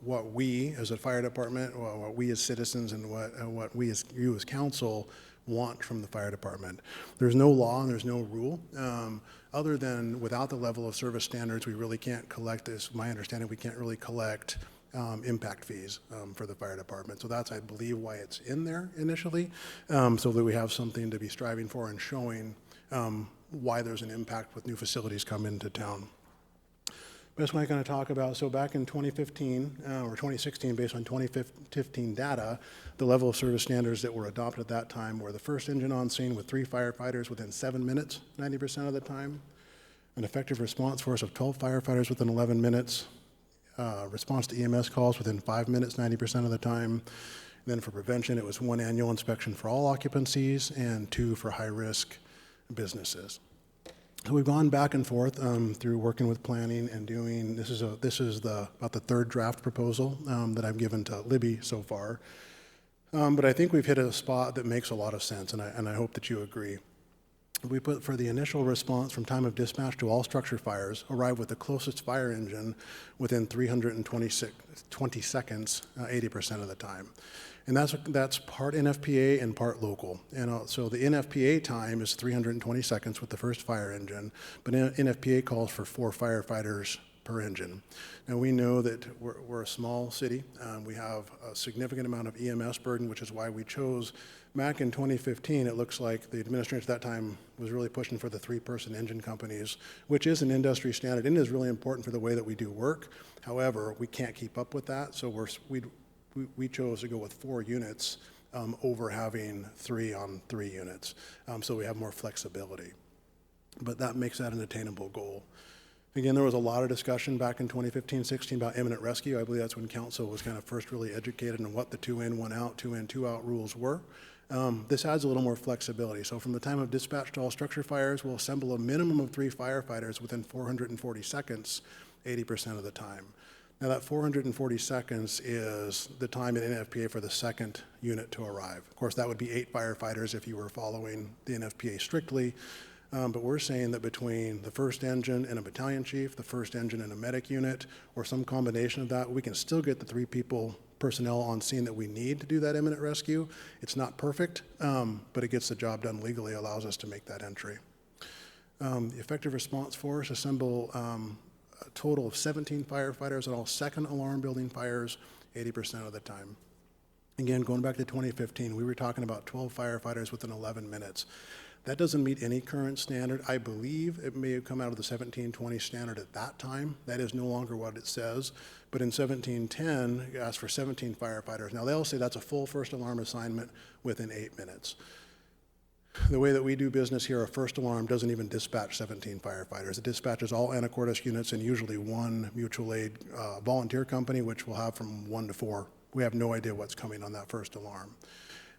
what we as a fire department, what we as citizens, and what we as you as council want from the fire department. There's no law and there's no rule. Other than without the level of service standards, we really can't collect this. My understanding, we can't really collect impact fees for the fire department. So that's, I believe, why it's in there initially, so that we have something to be striving for and showing why there's an impact with new facilities come into town. That's what I'm going to talk about. So back in 2015 or 2016, based on 2015 data, the level of service standards that were adopted at that time were the first engine on scene with 3 firefighters within 7 minutes, 90% of the time, an effective response force of 12 firefighters within 11 minutes, response to EMS calls within 5 minutes, 90% of the time. And then for prevention, it was 1 annual inspection for all occupancies and 2 for high-risk businesses. So we've gone back and forth through working with planning and doing, this is about the 3rd draft proposal that I've given to Libby so far. But I think we've hit a spot that makes a lot of sense, and I hope that you agree. We put for the initial response from time of dispatch to all structure fires, arrive with the closest fire engine within 320 seconds, 80% of the time. And that's part NFPA and part local. And so the NFPA time is 320 seconds with the first fire engine, but NFPA calls for 4 firefighters per engine. Now we know that we're a small city. We have a significant amount of EMS burden, which is why we chose, back in 2015, it looks like the administration at that time was really pushing for the 3-person engine companies, which is an industry standard and is really important for the way that we do work. However, we can't keep up with that, so we chose to go with 4 units over having 3 on 3 units, so we have more flexibility. But that makes that an attainable goal. Again, there was a lot of discussion back in 2015-16 about imminent rescue. I believe that's when council was kind of first really educated on what the 2 in, 1 out, 2 in, 2 out rules were. This adds a little more flexibility. So from the time of dispatch to all structure fires, we'll assemble a minimum of 3 firefighters within 440 seconds, 80% of the time. Now that 440 seconds is the time in NFPA for the 2nd unit to arrive. Of course, that would be 8 firefighters if you were following the NFPA strictly. But we're saying that between the first engine and a battalion chief, the first engine and a medic unit, or some combination of that, we can still get the 3 personnel on scene that we need to do that imminent rescue. It's not perfect, but it gets the job done legally, allows us to make that entry. The effective response force assemble a total of 17 firefighters at all 2nd alarm building fires, 80% of the time. Again, going back to 2015, we were talking about 12 firefighters within 11 minutes. That doesn't meet any current standard. I believe it may have come out of the 1720 standard at that time. That is no longer what it says. But in 1710, it asked for 17 firefighters. Now, they'll say that's a full first alarm assignment within 8 minutes. The way that we do business here, a first alarm doesn't even dispatch 17 firefighters. It dispatches all Anacortes units and usually 1 mutual aid volunteer company, which will have from 1 to 4. We have no idea what's coming on that first alarm.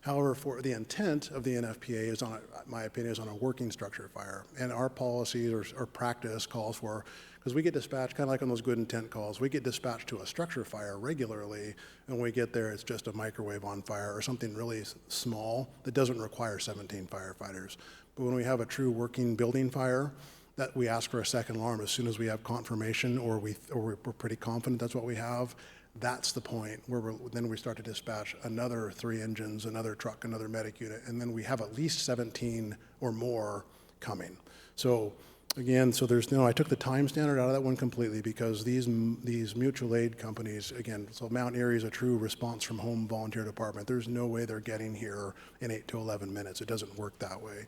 However, for the intent of the NFPA is on, my opinion, is on a working structure fire. And our policies or practice calls for, because we get dispatched, kind of like on those good intent calls, we get dispatched to a structure fire regularly, and when we get there, it's just a microwave on fire or something really small that doesn't require 17 firefighters. But when we have a true working building fire, that we ask for a 2nd alarm as soon as we have confirmation or we're pretty confident that's what we have. That's the point where then we start to dispatch another 3 engines, another truck, another medic unit, and then we have at least 17 or more coming. So again, I took the time standard out of that one completely because these mutual aid companies, again, so Mount Airy is a true response from home volunteer department. There's no way they're getting here in 8 to 11 minutes. It doesn't work that way.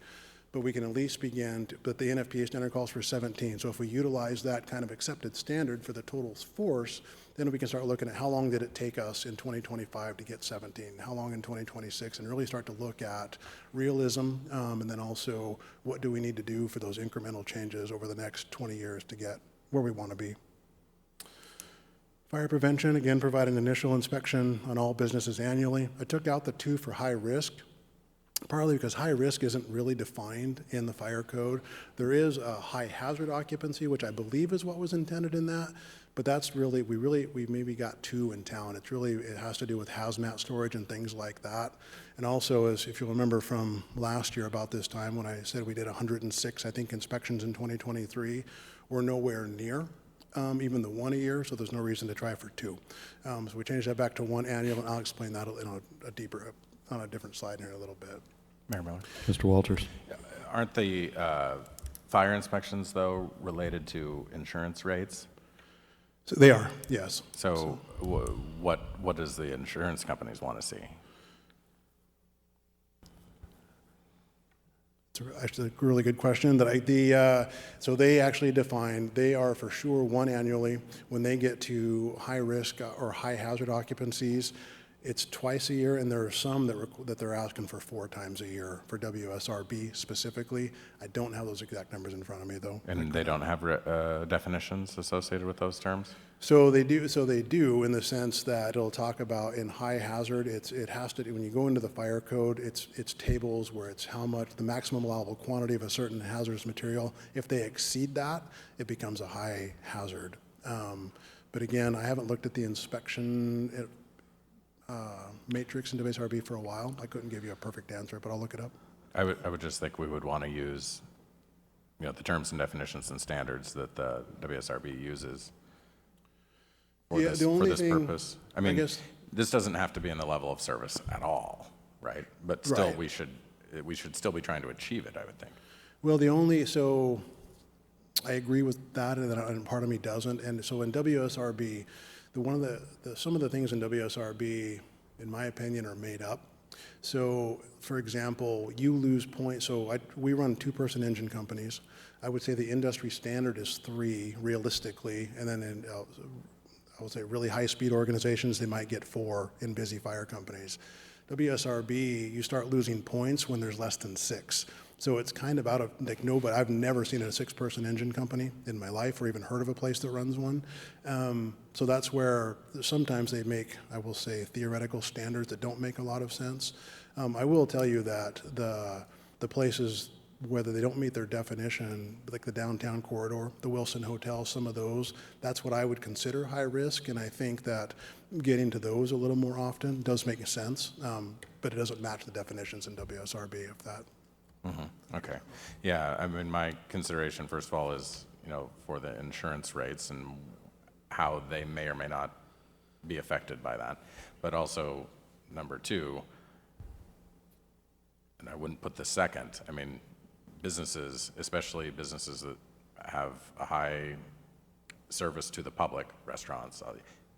But we can at least begin, but the NFPA standard calls for 17. So if we utilize that kind of accepted standard for the total force, then we can start looking at how long did it take us in 2025 to get 17, how long in 2026, and really start to look at realism, and then also what do we need to do for those incremental changes over the next 20 years to get where we want to be. Fire prevention, again, provide an initial inspection on all businesses annually. I took out the 2 for high risk, partly because high risk isn't really defined in the fire code. There is a high hazard occupancy, which I believe is what was intended in that, but that's really, we maybe got 2 in town. It has to do with hazmat storage and things like that. And also, as if you'll remember from last year about this time, when I said we did 106, I think, inspections in 2023, we're nowhere near even the 1 a year, so there's no reason to try for 2. So we changed that back to 1 annual, and I'll explain that on a different slide here in a little bit. Mayor Miller? Mr. Walters. Aren't the fire inspections, though, related to insurance rates? So they are, yes. So what does the insurance companies want to see? It's actually a really good question. So they actually define, they are for sure 1 annually. When they get to high risk or high hazard occupancies, it's twice a year, and there are some that they're asking for 4 times a year for WSRB specifically. I don't have those exact numbers in front of me, though. And they don't have definitions associated with those terms? So they do in the sense that it'll talk about in high hazard, it has to do, when you go into the fire code, it's tables where it's how much, the maximum allowable quantity of a certain hazardous material. If they exceed that, it becomes a high hazard. But again, I haven't looked at the inspection matrix in WSRB for a while. I couldn't give you a perfect answer, but I'll look it up. I would just think we would want to use, the terms and definitions and standards that the WSRB uses for Yeah, this, the for only this thing, purpose. I mean, guess- this doesn't have to be in the level of service at all, right? But still, Right. we should still be trying to achieve it, I would think. Well, so I agree with that, and part of me doesn't. And so in WSRB, some of the things in WSRB, in my opinion, are made up. So, for example, you lose points. So we run 2-person engine companies. I would say the industry standard is 3 realistically, and then I would say really high-speed organizations, they might get 4 in busy fire companies. WSRB, you start losing points when there's less than 6. So it's kind of out of, but I've never seen a 6-person engine company in my life or even heard of a place that runs one. So that's where sometimes they make, I will say, theoretical standards that don't make a lot of sense. I will tell you that the places, whether they don't meet their definition, like the downtown corridor, the Wilson Hotel, some of those, that's what I would consider high risk. And I think that getting to those a little more often does make sense, but it doesn't match the definitions in WSRB if that. Mm-hmm. Okay. Yeah, I mean, my consideration, first of all, is, for the insurance rates and how they may or may not be affected by that. But also, number 2, and I wouldn't put the second, I mean, businesses, especially businesses that have a high service to the public, restaurants,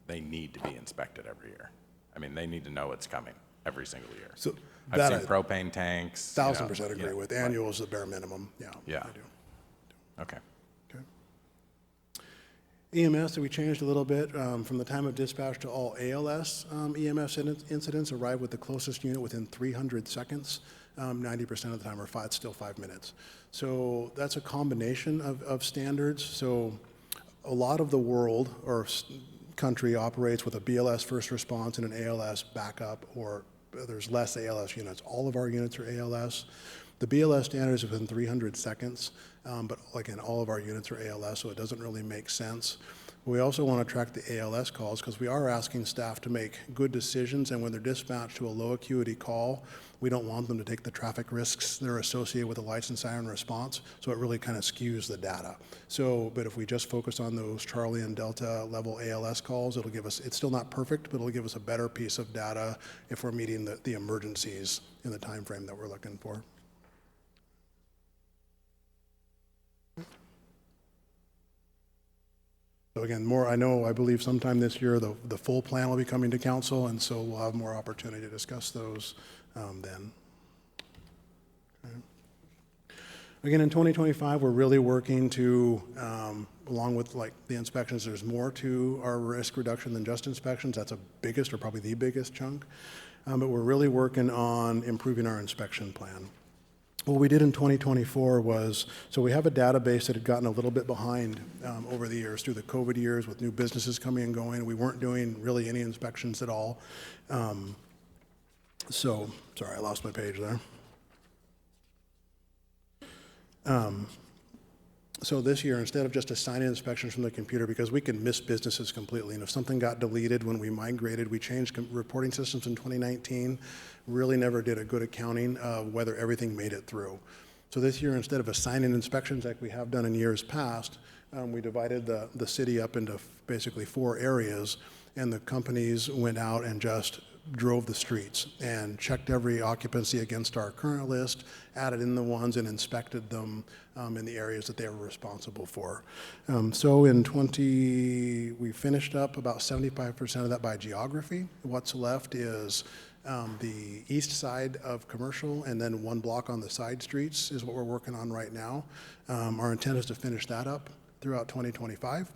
they need to be inspected every year. I mean, they need to know it's coming every single year. So I've seen propane tanks. 1,000% agree with. Annual is the bare minimum. Yeah. Yeah. I do. Okay. EMS, we changed a little bit from the time of dispatch to all ALS EMS incidents arrive with the closest unit within 300 seconds. 90% of the time, it's still 5 minutes. So that's a combination of standards. So a lot of the world or country operates with a BLS first response and an ALS backup, or there's less ALS units. All of our units are ALS. The BLS standard is within 300 seconds, but again, all of our units are ALS, so it doesn't really make sense. We also want to track the ALS calls because we are asking staff to make good decisions, and when they're dispatched to a low acuity call, we don't want them to take the traffic risks that are associated with a lights and siren response, so it really kind of skews the data. So, but if we just focus on those Charlie and Delta level ALS calls, it'll give us, it's still not perfect, but it'll give us a better piece of data if we're meeting the emergencies in the time frame that we're looking for. So again, I believe sometime this year, the full plan will be coming to council, and so we'll have more opportunity to discuss those then. Okay. Again, in 2025, we're really working to, along with the inspections, there's more to our risk reduction than just inspections. That's a biggest or probably the biggest chunk. But we're really working on improving our inspection plan. What we did in 2024 was, so we have a database that had gotten a little bit behind over the years, through the COVID years with new businesses coming and going. We weren't doing really any inspections at all. Sorry, I lost my page there. So this year, instead of just assigning inspections from the computer, because we can miss businesses completely, and if something got deleted when we migrated, we changed reporting systems in 2019, really never did a good accounting of whether everything made it through. So this year, instead of assigning inspections like we have done in years past, we divided the city up into basically 4 areas, and the companies went out and just drove the streets and checked every occupancy against our current list, added in the ones and inspected them in the areas that they were responsible for. So in we finished up about 75% of that by geography. What's left is the east side of commercial, and then 1 block on the side streets is what we're working on right now. Our intent is to finish that up throughout 2025.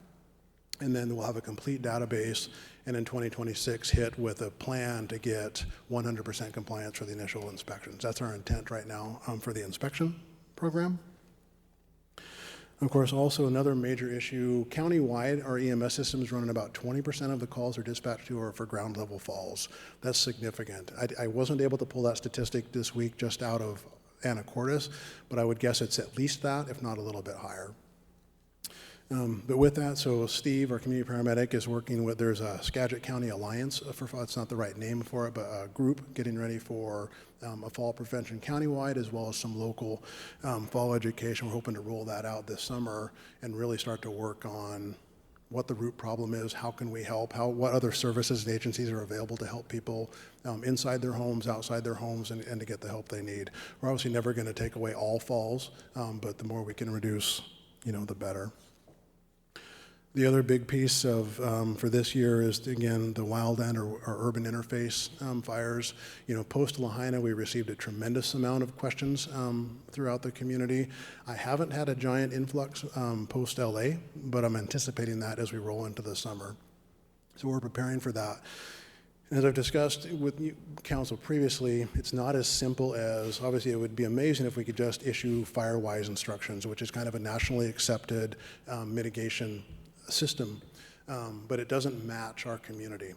And then we'll have a complete database, and in 2026 hit with a plan to get 100% compliance for the initial inspections. That's our intent right now for the inspection program. Of course, also another major issue, countywide, our EMS systems running about 20% of the calls are dispatched to are for ground level falls. That's significant. I wasn't able to pull that statistic this week just out of Anacortes, but I would guess it's at least that, if not a little bit higher. But with that, so Steve, our community paramedic, is working with, there's a Skagit County Alliance, it's not the right name for it, but a group getting ready for a fall prevention countywide, as well as some local fall education. We're hoping to roll that out this summer and really start to work on what the root problem is, how can we help, what other services and agencies are available to help people inside their homes, outside their homes, and to get the help they need. We're obviously never going to take away all falls, but the more we can reduce, the better. The other big piece of for this year is, again, the wildland or urban interface fires. Post Lahaina, we received a tremendous amount of questions throughout the community. I haven't had a giant influx post LA, but I'm anticipating that as we roll into the summer. So we're preparing for that. As I've discussed with council previously, it's not as simple as, obviously it would be amazing if we could just issue fire-wise instructions, which is kind of a nationally accepted mitigation system, but it doesn't match our community.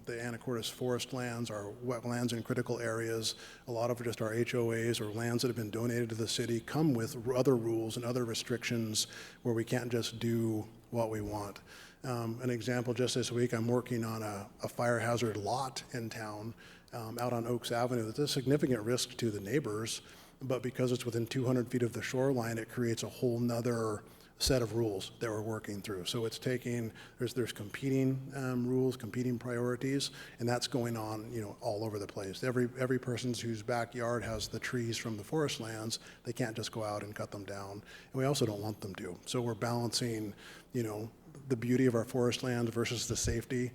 The Anacortes forest lands are wetlands in critical areas. A lot of just our HOAs or lands that have been donated to the city come with other rules and other restrictions where we can't just do what we want. An example, just this week, I'm working on a fire hazard lot in town out on Oaks Avenue. It's a significant risk to the neighbors, but because it's within 200 feet of the shoreline, it creates a whole nother set of rules that we're working through. So it's taking, there's competing rules, competing priorities, and that's going on, all over the place. Every person whose backyard has the trees from the forest lands, they can't just go out and cut them down. And we also don't want them to. So we're balancing, the beauty of our forest lands versus the safety.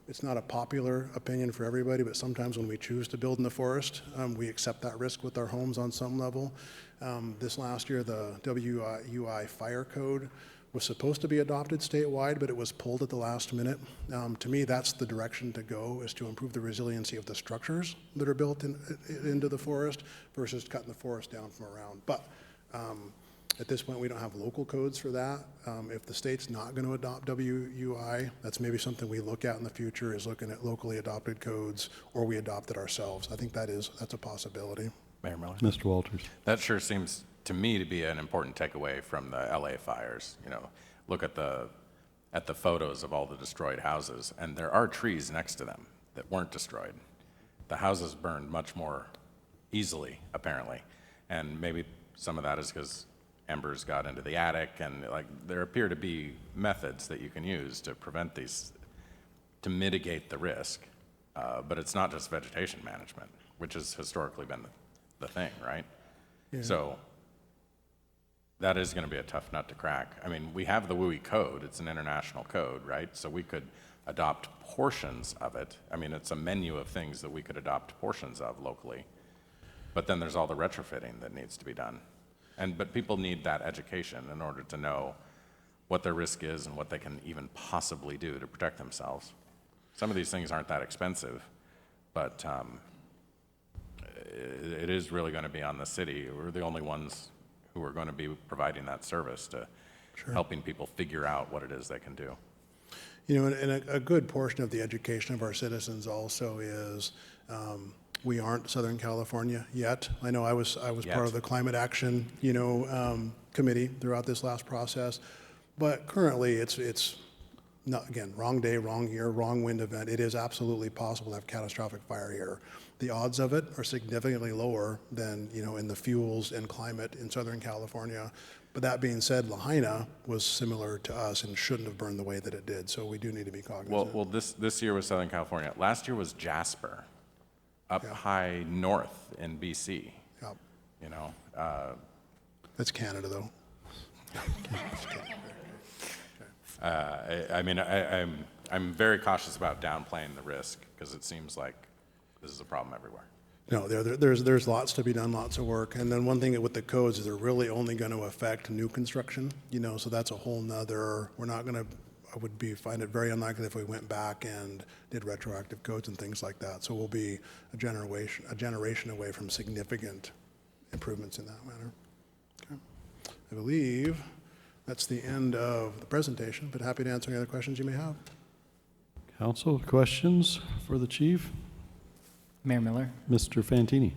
It's not a popular opinion for everybody, but sometimes when we choose to build in the forest, we accept that risk with our homes on some level. This last year, the WUI fire code was supposed to be adopted statewide, but it was pulled at the last minute. To me, that's the direction to go, is to improve the resiliency of the structures that are built into the forest versus cutting the forest down from around. But at this point, we don't have local codes for that. If the state's not going to adopt WUI, that's maybe something we look at in the future, is looking at locally adopted codes, or we adopt it ourselves. I think that's a possibility. Mayor Miller? Mr. Walters. That sure seems to me to be an important takeaway from the LA fires. Look at the photos of all the destroyed houses, and there are trees next to them that weren't destroyed. The houses burned much more easily, apparently, and maybe some of that is because embers got into the attic, and there appear to be methods that you can use to prevent these, to mitigate the risk. But it's not just vegetation management, which has historically been the thing, right? Yeah. So that is going to be a tough nut to crack. I mean, we have the WUI code. It's an international code, right? So we could adopt portions of it. I mean, it's a menu of things that we could adopt portions of locally. But then there's all the retrofitting that needs to be done. But people need that education in order to know what their risk is and what they can even possibly do to protect themselves. Some of these things aren't that expensive, but it is really going to be on the city. We're the only ones who are going to be providing that service to helping people figure out what it is they can do. And a good portion of the education of our citizens also is We aren't Southern California yet. I know I was part Yet. of the climate action, committee throughout this last process. But currently, it's not, again, wrong day, wrong year, wrong wind event. It is absolutely possible to have catastrophic fire here. The odds of it are significantly lower than, in the fuels and climate in Southern California. But that being said, Lahaina was similar to us and shouldn't have burned the way that it did. So we do need to be cognizant. Well, this year was Southern California. Last year was Jasper, up high north in BC. Yep. You know, That's Canada, though. I'm very cautious about downplaying the risk because it seems like this is a problem everywhere. No, there's lots to be done, lots of work. And then one thing with the codes is they're really only going to affect new construction, so that's a whole nother, we're not going to, find it very unlikely if we went back and did retroactive codes and things like that. So we'll be a generation away from significant improvements in that manner. Okay. I believe that's the end of the presentation, but happy to answer any other questions you may have. Council, questions for the chief? Mayor Miller, Mr. Fantini.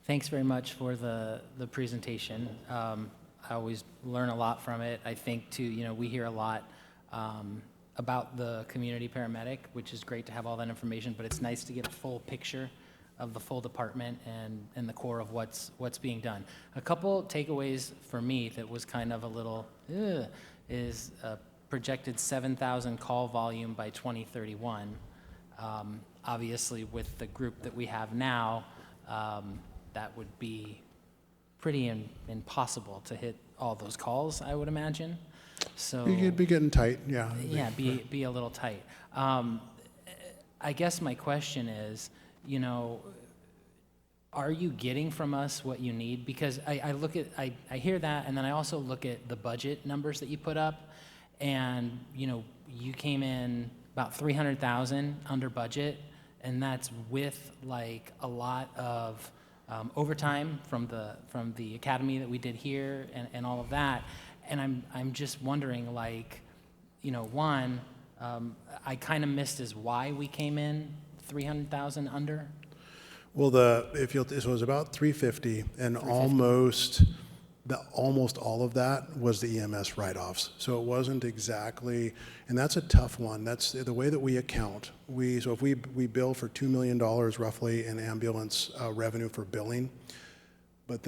thanks very much for the presentation. I always learn a lot from it. I think too, we hear a lot about the community paramedic, which is great to have all that information, but it's nice to get a full picture of the full department and the core of what's being done. A couple takeaways for me that was kind of a little, is a projected 7,000 call volume by 2031. Obviously, with the group that we have now, that would be pretty impossible to hit all those calls, I would imagine. So You'd be getting tight, yeah. yeah, be a little tight. I guess my question is, are you getting from us what you need? Because I look at, I hear that, and then I also look at the budget numbers that you put up, and you came in about 300,000 under budget, and that's with like a lot of overtime from the academy that we did here and all of that. And I'm just wondering, like, one, I kind of missed is why we came in 300,000 under. Well, it was about 350, and almost all of that was the EMS write-offs. So it wasn't exactly, and that's a tough one. That's the way that we account. So if we bill for $2 million roughly in ambulance revenue for billing, but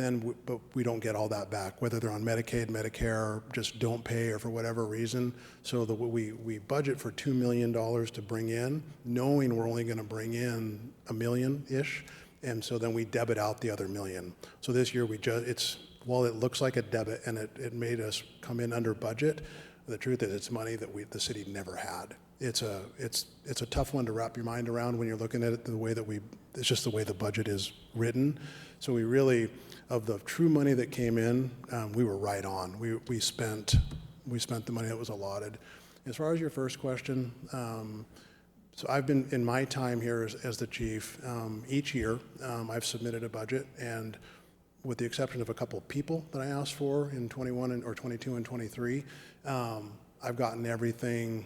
we don't get all that back, whether they're on Medicaid, Medicare, just don't pay, or for whatever reason. So we budget for $2 million to bring in, knowing we're only going to bring in $1 million-ish, and so then we debit out the other $1 million. So this year while it looks like a debit and it made us come in under budget, the truth is it's money that the city never had. It's a tough one to wrap your mind around when you're looking at it the way that it's just the way the budget is written. So we really, of the true money that came in, we were right on. We spent the money that was allotted. As far as your first question, so I've been, in my time here as the chief, each year I've submitted a budget, and with the exception of a couple of people that I asked for in 21 or 22 and 23, I've gotten everything.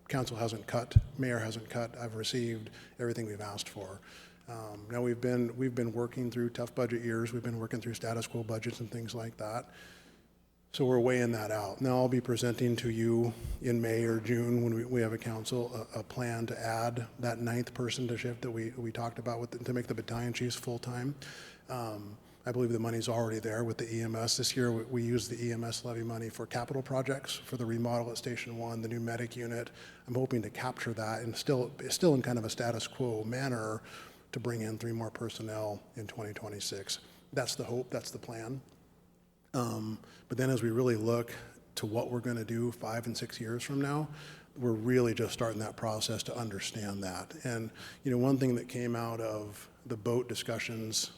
Council hasn't cut, mayor hasn't cut. I've received everything we've asked for. Now we've been working through tough budget years. We've been working through status quo budgets and things like that. So we're weighing that out. Now I'll be presenting to you in May or June when we have a council a plan to add that 9th person to shift that we talked about to make the battalion chiefs full time. I believe the money's already there with the EMS. This year we used the EMS levy money for capital projects for the remodel at Station 1, the new medic unit. I'm hoping to capture that and still in kind of a status quo manner to bring in 3 more personnel in 2026. That's the hope, that's the plan. But then as we really look to what we're going to do 5 and 6 years from now, we're really just starting that process to understand that. And one thing that came out of the boat discussions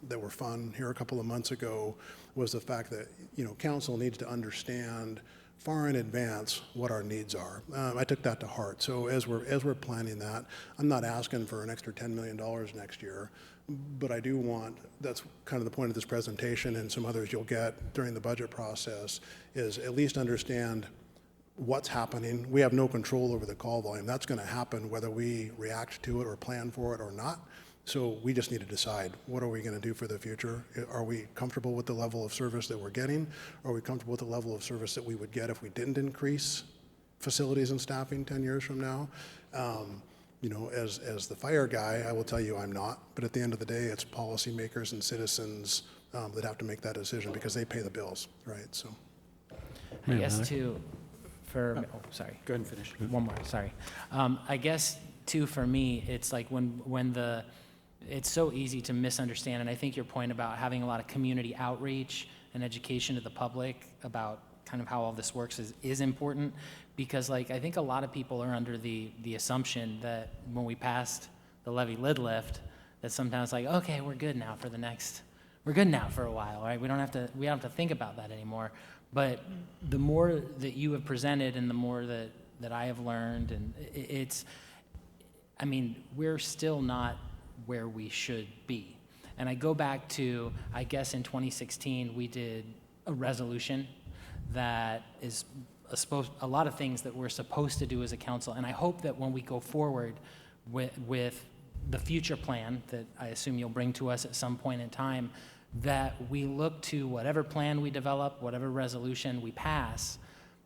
that were fun here a couple of months ago was the fact that council needs to understand far in advance what our needs are. I took that to heart. So as we're planning that, I'm not asking for an extra $10 million next year, but I do want, that's kind of the point of this presentation and some others you'll get during the budget process, is at least understand what's happening. We have no control over the call volume. That's going to happen whether we react to it or plan for it or not. So we just need to decide, what are we going to do for the future? Are we comfortable with the level of service that we're getting? Are we comfortable with the level of service that we would get if we didn't increase facilities and staffing 10 years from now? You know, as the fire guy, I will tell you I'm not, but at the end of the day, it's policymakers and citizens that have to make that decision because they pay the bills, right? So. I guess too, for, sorry. Go ahead and finish. One more, sorry. I guess too, for me, it's like it's so easy to misunderstand, and I think your point about having a lot of community outreach and education to the public about kind of how all this works is important, because like I think a lot of people are under the assumption that when we passed the levy lid lift, that sometimes like, okay, we're good now for a while, right? We don't have to think about that anymore. But the more that you have presented and the more that I have learned, and I mean, we're still not where we should be. And I go back to, I guess in 2016, we did a resolution that is a lot of things that we're supposed to do as a council. And I hope that when we go forward with the future plan that I assume you'll bring to us at some point in time, that we look to whatever plan we develop, whatever resolution we pass,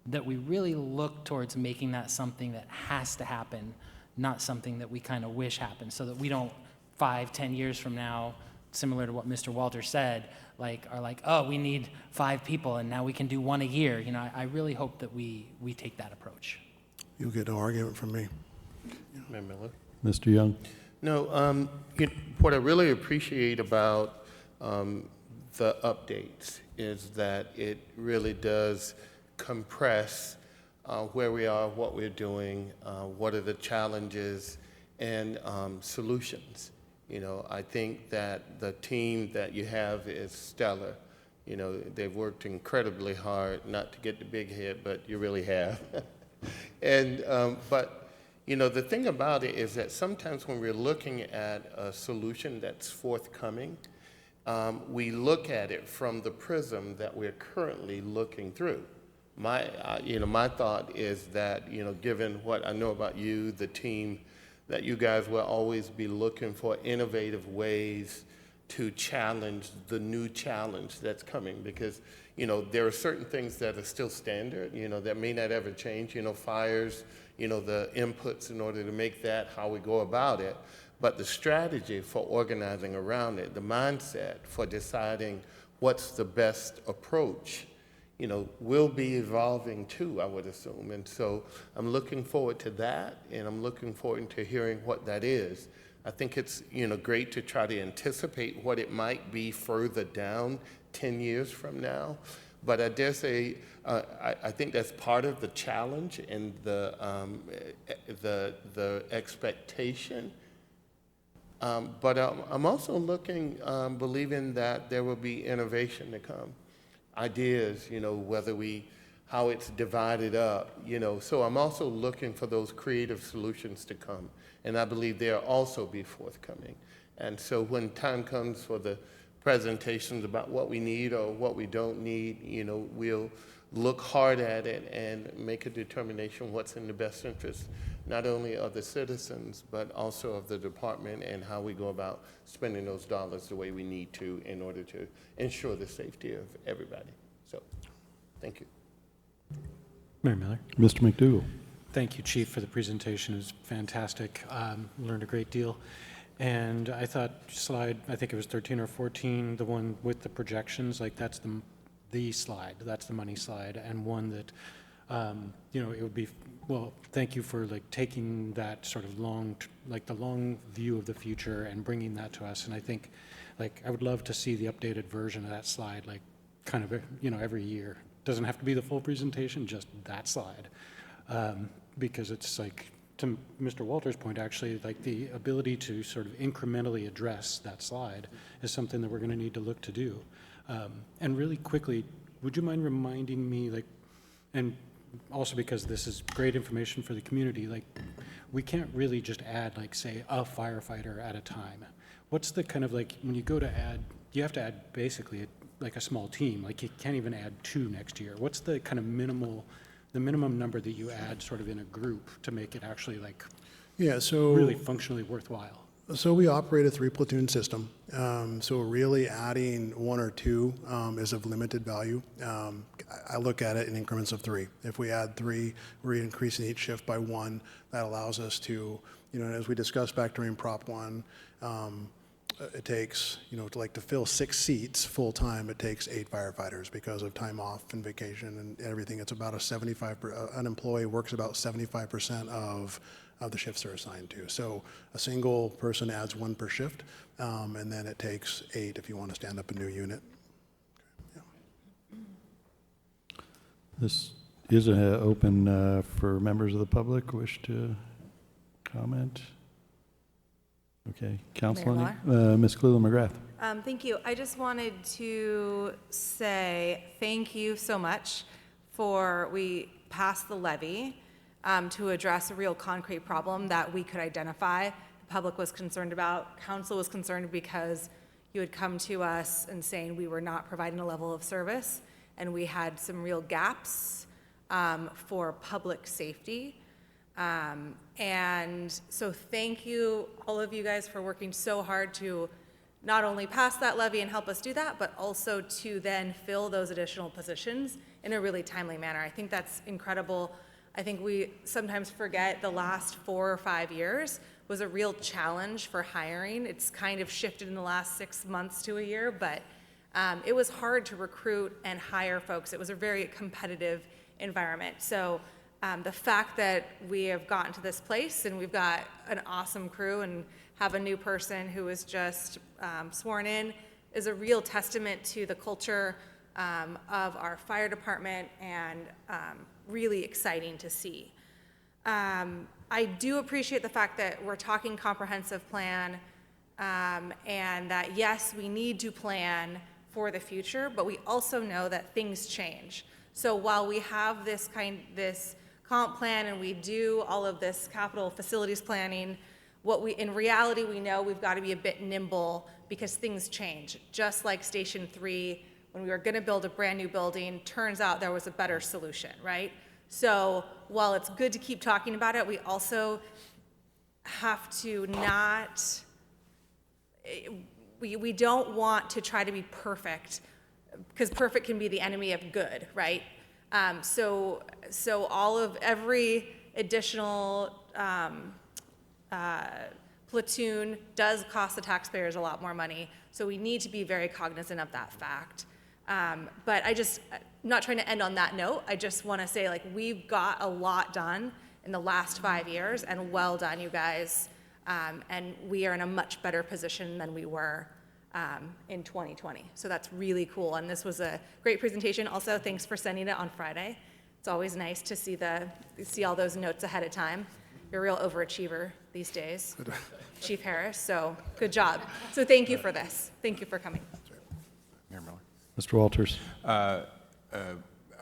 that we really look towards making that something that has to happen, not something that we kind of wish happened, so that we don't 5-10 years from now, similar to what Mr. Walter said, are like, oh, we need 5 people and now we can do 1 a year. You know, I really hope that we take that approach. You'll get no argument from me. Mayor Miller? Mr. Young? No, what I really appreciate about the updates is that it really does compress where we are, what we're doing, what are the challenges and solutions. You know, I think that the team that you have is stellar. You know, they've worked incredibly hard, not to get the big hit, but you really have. And, but, you know, the thing about it is that sometimes when we're looking at a solution that's forthcoming, we look at it from the prism that we're currently looking through. My thought is that, you know, given what I know about you, the team, that you guys will always be looking for innovative ways to challenge the new challenge that's coming, because, you know, there are certain things that are still standard, you know, that may not ever change, you know, fires, you know, the inputs in order to make that how we go about it. But the strategy for organizing around it, the mindset for deciding what's the best approach, you know, will be evolving too, I would assume. And so I'm looking forward to that, and I'm looking forward to hearing what that is. I think it's, you know, great to try to anticipate what it might be further down 10 years from now. But I dare say, I think that's part of the challenge and the expectation. But I'm also looking, believing that there will be innovation to come. Ideas, you know, how it's divided up, you know. So I'm also looking for those creative solutions to come. And I believe they'll also be forthcoming. And so when time comes for the presentations about what we need or what we don't need, you know, we'll look hard at it and make a determination what's in the best interest, not only of the citizens, but also of the department, and how we go about spending those dollars the way we need to in order to ensure the safety of everybody. So, thank you. Mayor Miller. Mr. McDougall? Thank you, Chief, for the presentation. It was fantastic. Learned a great deal. And I thought slide, I think it was 13 or 14, the one with the projections, like that's the slide, that's the money slide, and one that, you know, it would be, well, thank you for like taking that sort of the long view of the future and bringing that to us. And I think, like, I would love to see the updated version of that slide, like, kind of, you know, every year. Doesn't have to be the full presentation, just that slide. Because it's like, to Mr. Walter's point, actually, like the ability to sort of incrementally address that slide is something that we're going to need to look to do. And really quickly, would you mind reminding me, like, and also because this is great information for the community, like, we can't really just add, like, say, a firefighter at a time. What's the kind of, like, when you go to add, you have to add basically like a small team, like you can't even add 2 next year. What's the kind of the minimum number that you add sort of in a group to make it actually like Yeah, so really functionally worthwhile? So we operate a 3-platoon system. So really adding 1 or 2 is of limited value. I look at it in increments of 3. If we add 3, we're increasing each shift by 1. That allows us to, as we discussed back during Prop 1, it takes, to fill 6 seats full time, it takes 8 firefighters because of time off and vacation and everything. It's about an employee works about 75% of the shifts they're assigned to. So a single person adds 1 per shift, and then it takes 8 if you want to stand up a new unit. This is open for members of the public who wish to comment. Okay, Council, Ms. Cleland McGrath. Thank you. I just wanted to say thank you so much we passed the levy to address a real concrete problem that we could identify. The public was concerned about. Council was concerned because you had come to us and saying we were not providing a level of service, and we had some real gaps for public safety. And so thank you, all of you guys, for working so hard to not only pass that levy and help us do that, but also to then fill those additional positions in a really timely manner. I think that's incredible. I think we sometimes forget the last 4 or 5 years was a real challenge for hiring. It's kind of shifted in the last 6 months to a year, but it was hard to recruit and hire folks. It was a very competitive environment. So the fact that we have gotten to this place and we've got an awesome crew and have a new person who was just sworn in is a real testament to the culture of our fire department, and really exciting to see. I do appreciate the fact that we're talking comprehensive plan, and that yes, we need to plan for the future, but we also know that things change. So while we have this comp plan and we do all of this capital facilities planning, in reality, we know we've got to be a bit nimble because things change. Just like Station 3, when we were going to build a brand new building, turns out there was a better solution, right? So while it's good to keep talking about it, we also have to we don't want to try to be perfect, because perfect can be the enemy of good, right? So every additional platoon does cost the taxpayers a lot more money, so we need to be very cognizant of that fact. But I'm not trying to end on that note. I just want to say, we've got a lot done in the last 5 years, and well done, you guys. And we are in a much better position than we were in 2020. So that's really cool. And this was a great presentation. Also, thanks for sending it on Friday. It's always nice to see all those notes ahead of time. You're a real overachiever these days, Chief Harris. So good job. So thank you for this. Thank you for coming. Mayor Miller. Mr. Walters. I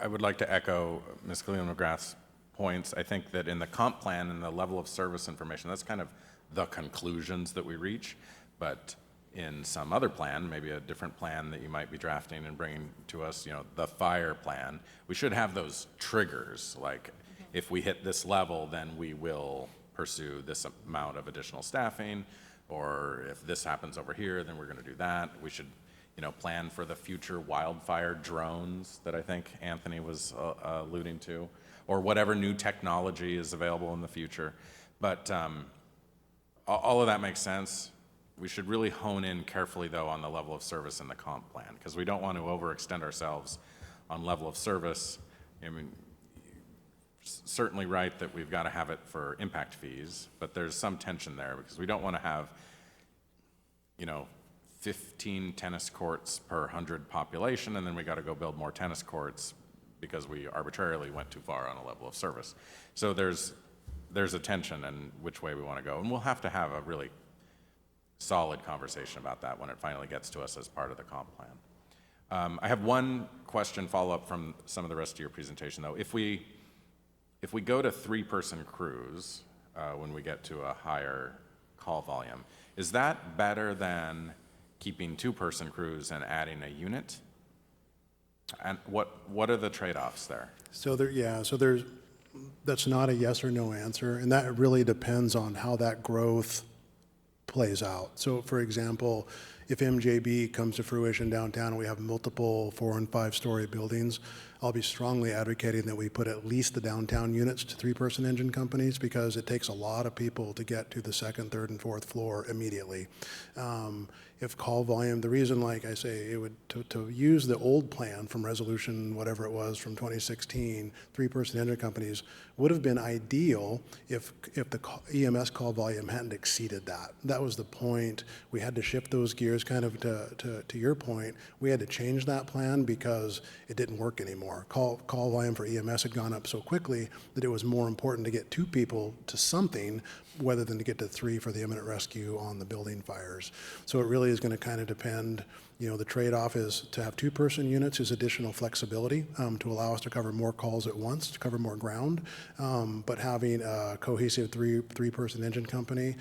would like to echo Ms. Cleland McGrath's points. I think that in the comp plan and the level of service information, that's kind of the conclusions that we reach. But in some other plan, maybe a different plan that you might be drafting and bringing to us, the fire plan, we should have those triggers. Like, if we hit this level, then we will pursue this amount of additional staffing, or if this happens over here, then we're going to do that. We should, plan for the future wildfire drones that I think Anthony was alluding to, or whatever new technology is available in the future. But all of that makes sense. We should really hone in carefully, though, on the level of service in the comp plan, because we don't want to overextend ourselves on level of service. I mean, certainly right that we've got to have it for impact fees, but there's some tension there, because we don't want to have, 15 tennis courts per 100 population, and then we got to go build more tennis courts because we arbitrarily went too far on a level of service. So there's a tension in which way we want to go, and we'll have to have a really solid conversation about that when it finally gets to us as part of the comp plan. I have one question follow-up from some of the rest of your presentation, though. If we go to 3-person crews when we get to a higher call volume, is that better than keeping 2-person crews and adding a unit? And what are the trade-offs there? That's not a yes or no answer, and that really depends on how that growth plays out. So for example, if MJB comes to fruition downtown and we have multiple 4- and 5-story buildings, I'll be strongly advocating that we put at least the downtown units to 3-person engine companies, because it takes a lot of people to get to the 2nd, 3rd, and 4th floor immediately. If call volume, the reason, like I say, it would, to use the old plan from resolution, whatever it was, from 2016, 3-person engine companies, would have been ideal if the EMS call volume hadn't exceeded that. That was the point. We had to shift those gears, kind of to your point. We had to change that plan because it didn't work anymore. Call volume for EMS had gone up so quickly that it was more important to get 2 people to something rather than to get to 3 for the imminent rescue on the building fires. So it really is going to kind of depend. The trade-off is to have 2-person units is additional flexibility to allow us to cover more calls at once, to cover more ground. But having a cohesive three-person engine company,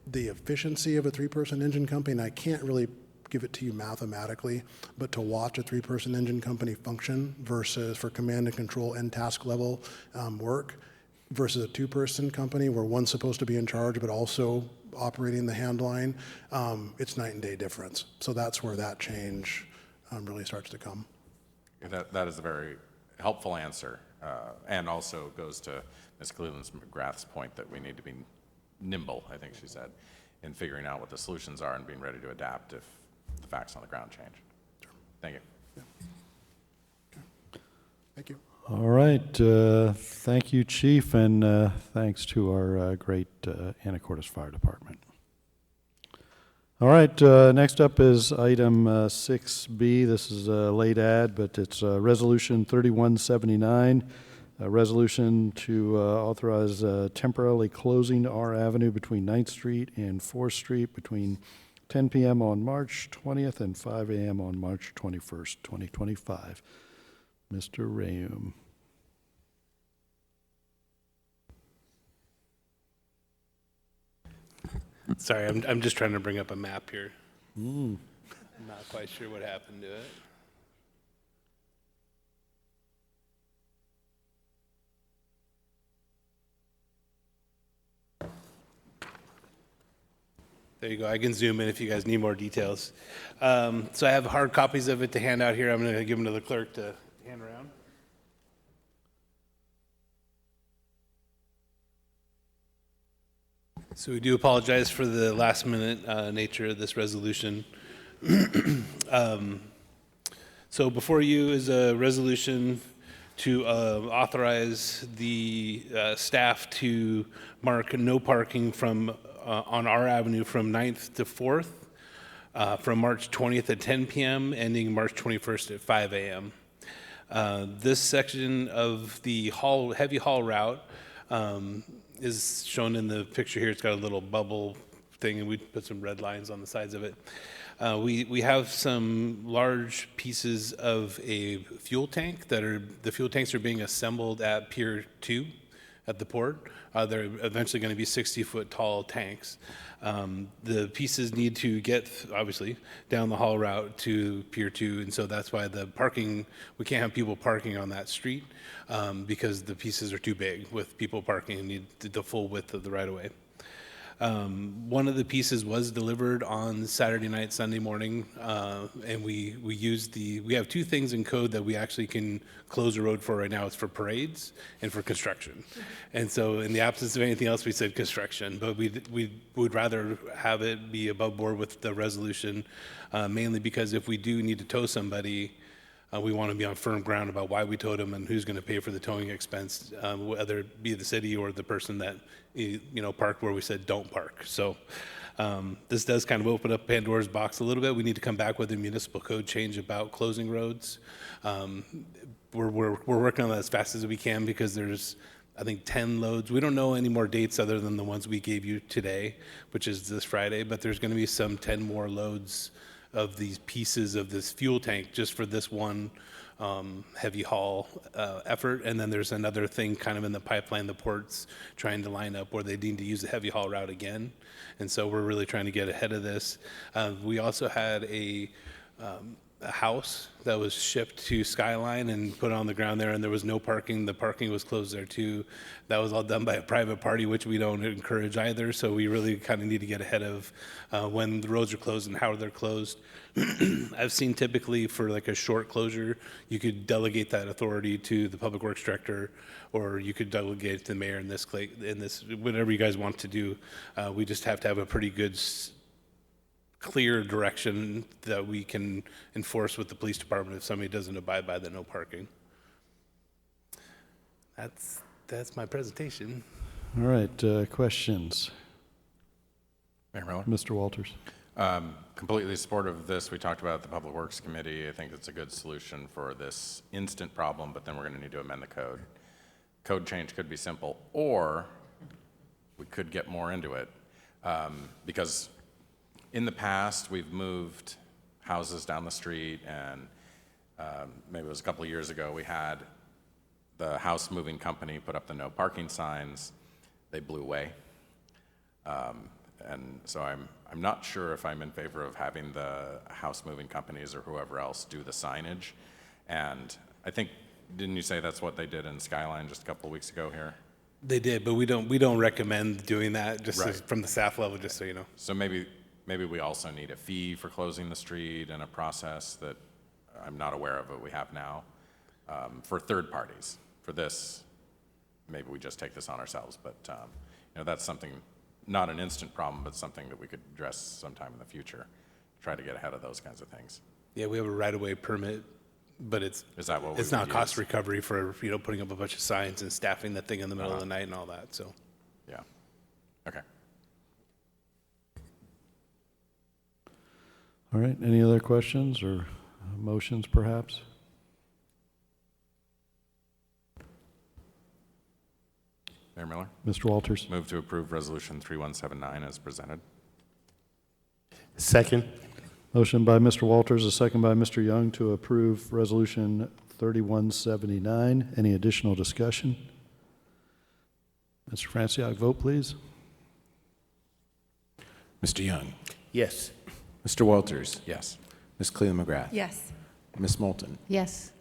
the efficiency of a 3-person engine company, and I can't really give it to you mathematically, but to watch a 3-person engine company function versus for command and control and task level work versus a 2-person company where one's supposed to be in charge but also operating the hand line, it's night and day difference. So that's where that change really starts to come. That is a very helpful answer, and also goes to Ms. Cleveland-McGrath's point that we need to be nimble, I think she said, in figuring out what the solutions are and being ready to adapt if the facts on the ground change. Sure. Thank you. Yeah. Okay. Thank you. All right. Thank you, Chief, and thanks to our great Anacortes Fire Department. All right. Next up is item 6B. This is a late ad, but it's Resolution 3179, a resolution to authorize temporarily closing R Avenue between 9th Street and 4th Street between 10 p.m. on March 20th and 5 a.m. on March 21st, 2025. Mr. Rayum. Sorry, I'm just trying to bring up a map here. I'm not quite sure what happened to it. There you go. I can zoom in if you guys need more details. So I have hard copies of it to hand out here. I'm going to give them to the clerk to hand around. So we do apologize for the last minute nature of this resolution. So before you is a resolution to authorize the staff to mark no parking from on our avenue from 9th to 4th from March 20th at 10 p.m. ending March 21st at 5 a.m. This section of the heavy haul route is shown in the picture here. It's got a little bubble thing, and we put some red lines on the sides of it. We have some large pieces of a fuel tank the fuel tanks are being assembled at Pier 2 at the port. They're eventually going to be 60-foot tall tanks. The pieces need to get, obviously, down the haul route to Pier 2, and so that's why we can't have people parking on that street because the pieces are too big with people parking and need the full width of the right-of-way. One of the pieces was delivered on Saturday night, Sunday morning, and we have 2 things in code that we actually can close a road for right now. It's for parades and for construction. And so in the absence of anything else, we said construction, but we would rather have it be above board with the resolution, mainly because if we do need to tow somebody, we want to be on firm ground about why we towed them and who's going to pay for the towing expense, whether it be the city or the person that parked where we said don't park. So this does kind of open up Pandora's box a little bit. We need to come back with a municipal code change about closing roads. We're working on that as fast as we can because there's, I think, 10 loads. We don't know any more dates other than the ones we gave you today, which is this Friday, but there's going to be some 10 more loads of these pieces of this fuel tank just for this one heavy haul effort. And then there's another thing kind of in the pipeline, the port's trying to line up where they need to use the heavy haul route again. And so we're really trying to get ahead of this. We also had a a house that was shipped to Skyline and put on the ground there, and there was no parking. The parking was closed there too. That was all done by a private party, which we don't encourage either. So we really kind of need to get ahead of when the roads are closed and how they're closed. I've seen typically for like a short closure, you could delegate that authority to the public works director, or you could delegate it to the mayor in this, whatever you guys want to do. We just have to have a pretty good clear direction that we can enforce with the police department if somebody doesn't abide by the no parking. That's my presentation. All right, questions? Mayor Miller? Mr. Walters? Completely supportive of this. We talked about the Public Works Committee. I think it's a good solution for this instant problem, but then we're going to need to amend the code. Code change could be simple, or we could get more into it, because in the past, we've moved houses down the street, and maybe it was a couple of years ago, we had the house moving company put up the no parking signs. They blew away. And so I'm not sure if I'm in favor of having the house moving companies or whoever else do the signage. And I think, didn't you say that's what they did in Skyline just a couple of weeks ago here? They did, but we don't recommend doing that just Right. from the staff level, just so you know. So maybe we also need a fee for closing the street and a process that I'm not aware of what we have now for third parties. For this, maybe we just take this on ourselves, but that's something, not an instant problem, but something that we could address sometime in the future. Try to get ahead of those kinds of things. Yeah, we have a right-of-way permit, but Is that what we it's not would cost use? recovery for putting up a bunch of signs and staffing that thing in the middle of the night and all that. So Yeah. Okay. All right, any other questions or motions perhaps? Mayor Miller? Mr. Walters? Move to approve Resolution 3179 as presented. Second. Motion by Mr. Walters, a second by Mr. Young to approve Resolution 3179. Any additional discussion? Mr. Franciac, vote please. Mr. Young? Yes. Mr. Walters? Yes. Ms. Cleland McGrath? Yes. Ms. Moulton? Yes.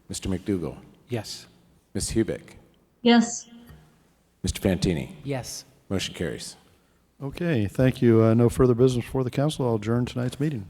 Mr. McDougall? Yes. Ms. Hubick? Yes. Mr. Fantini? Yes. Motion carries. Okay, thank you. No further business before the council. I'll adjourn tonight's meeting.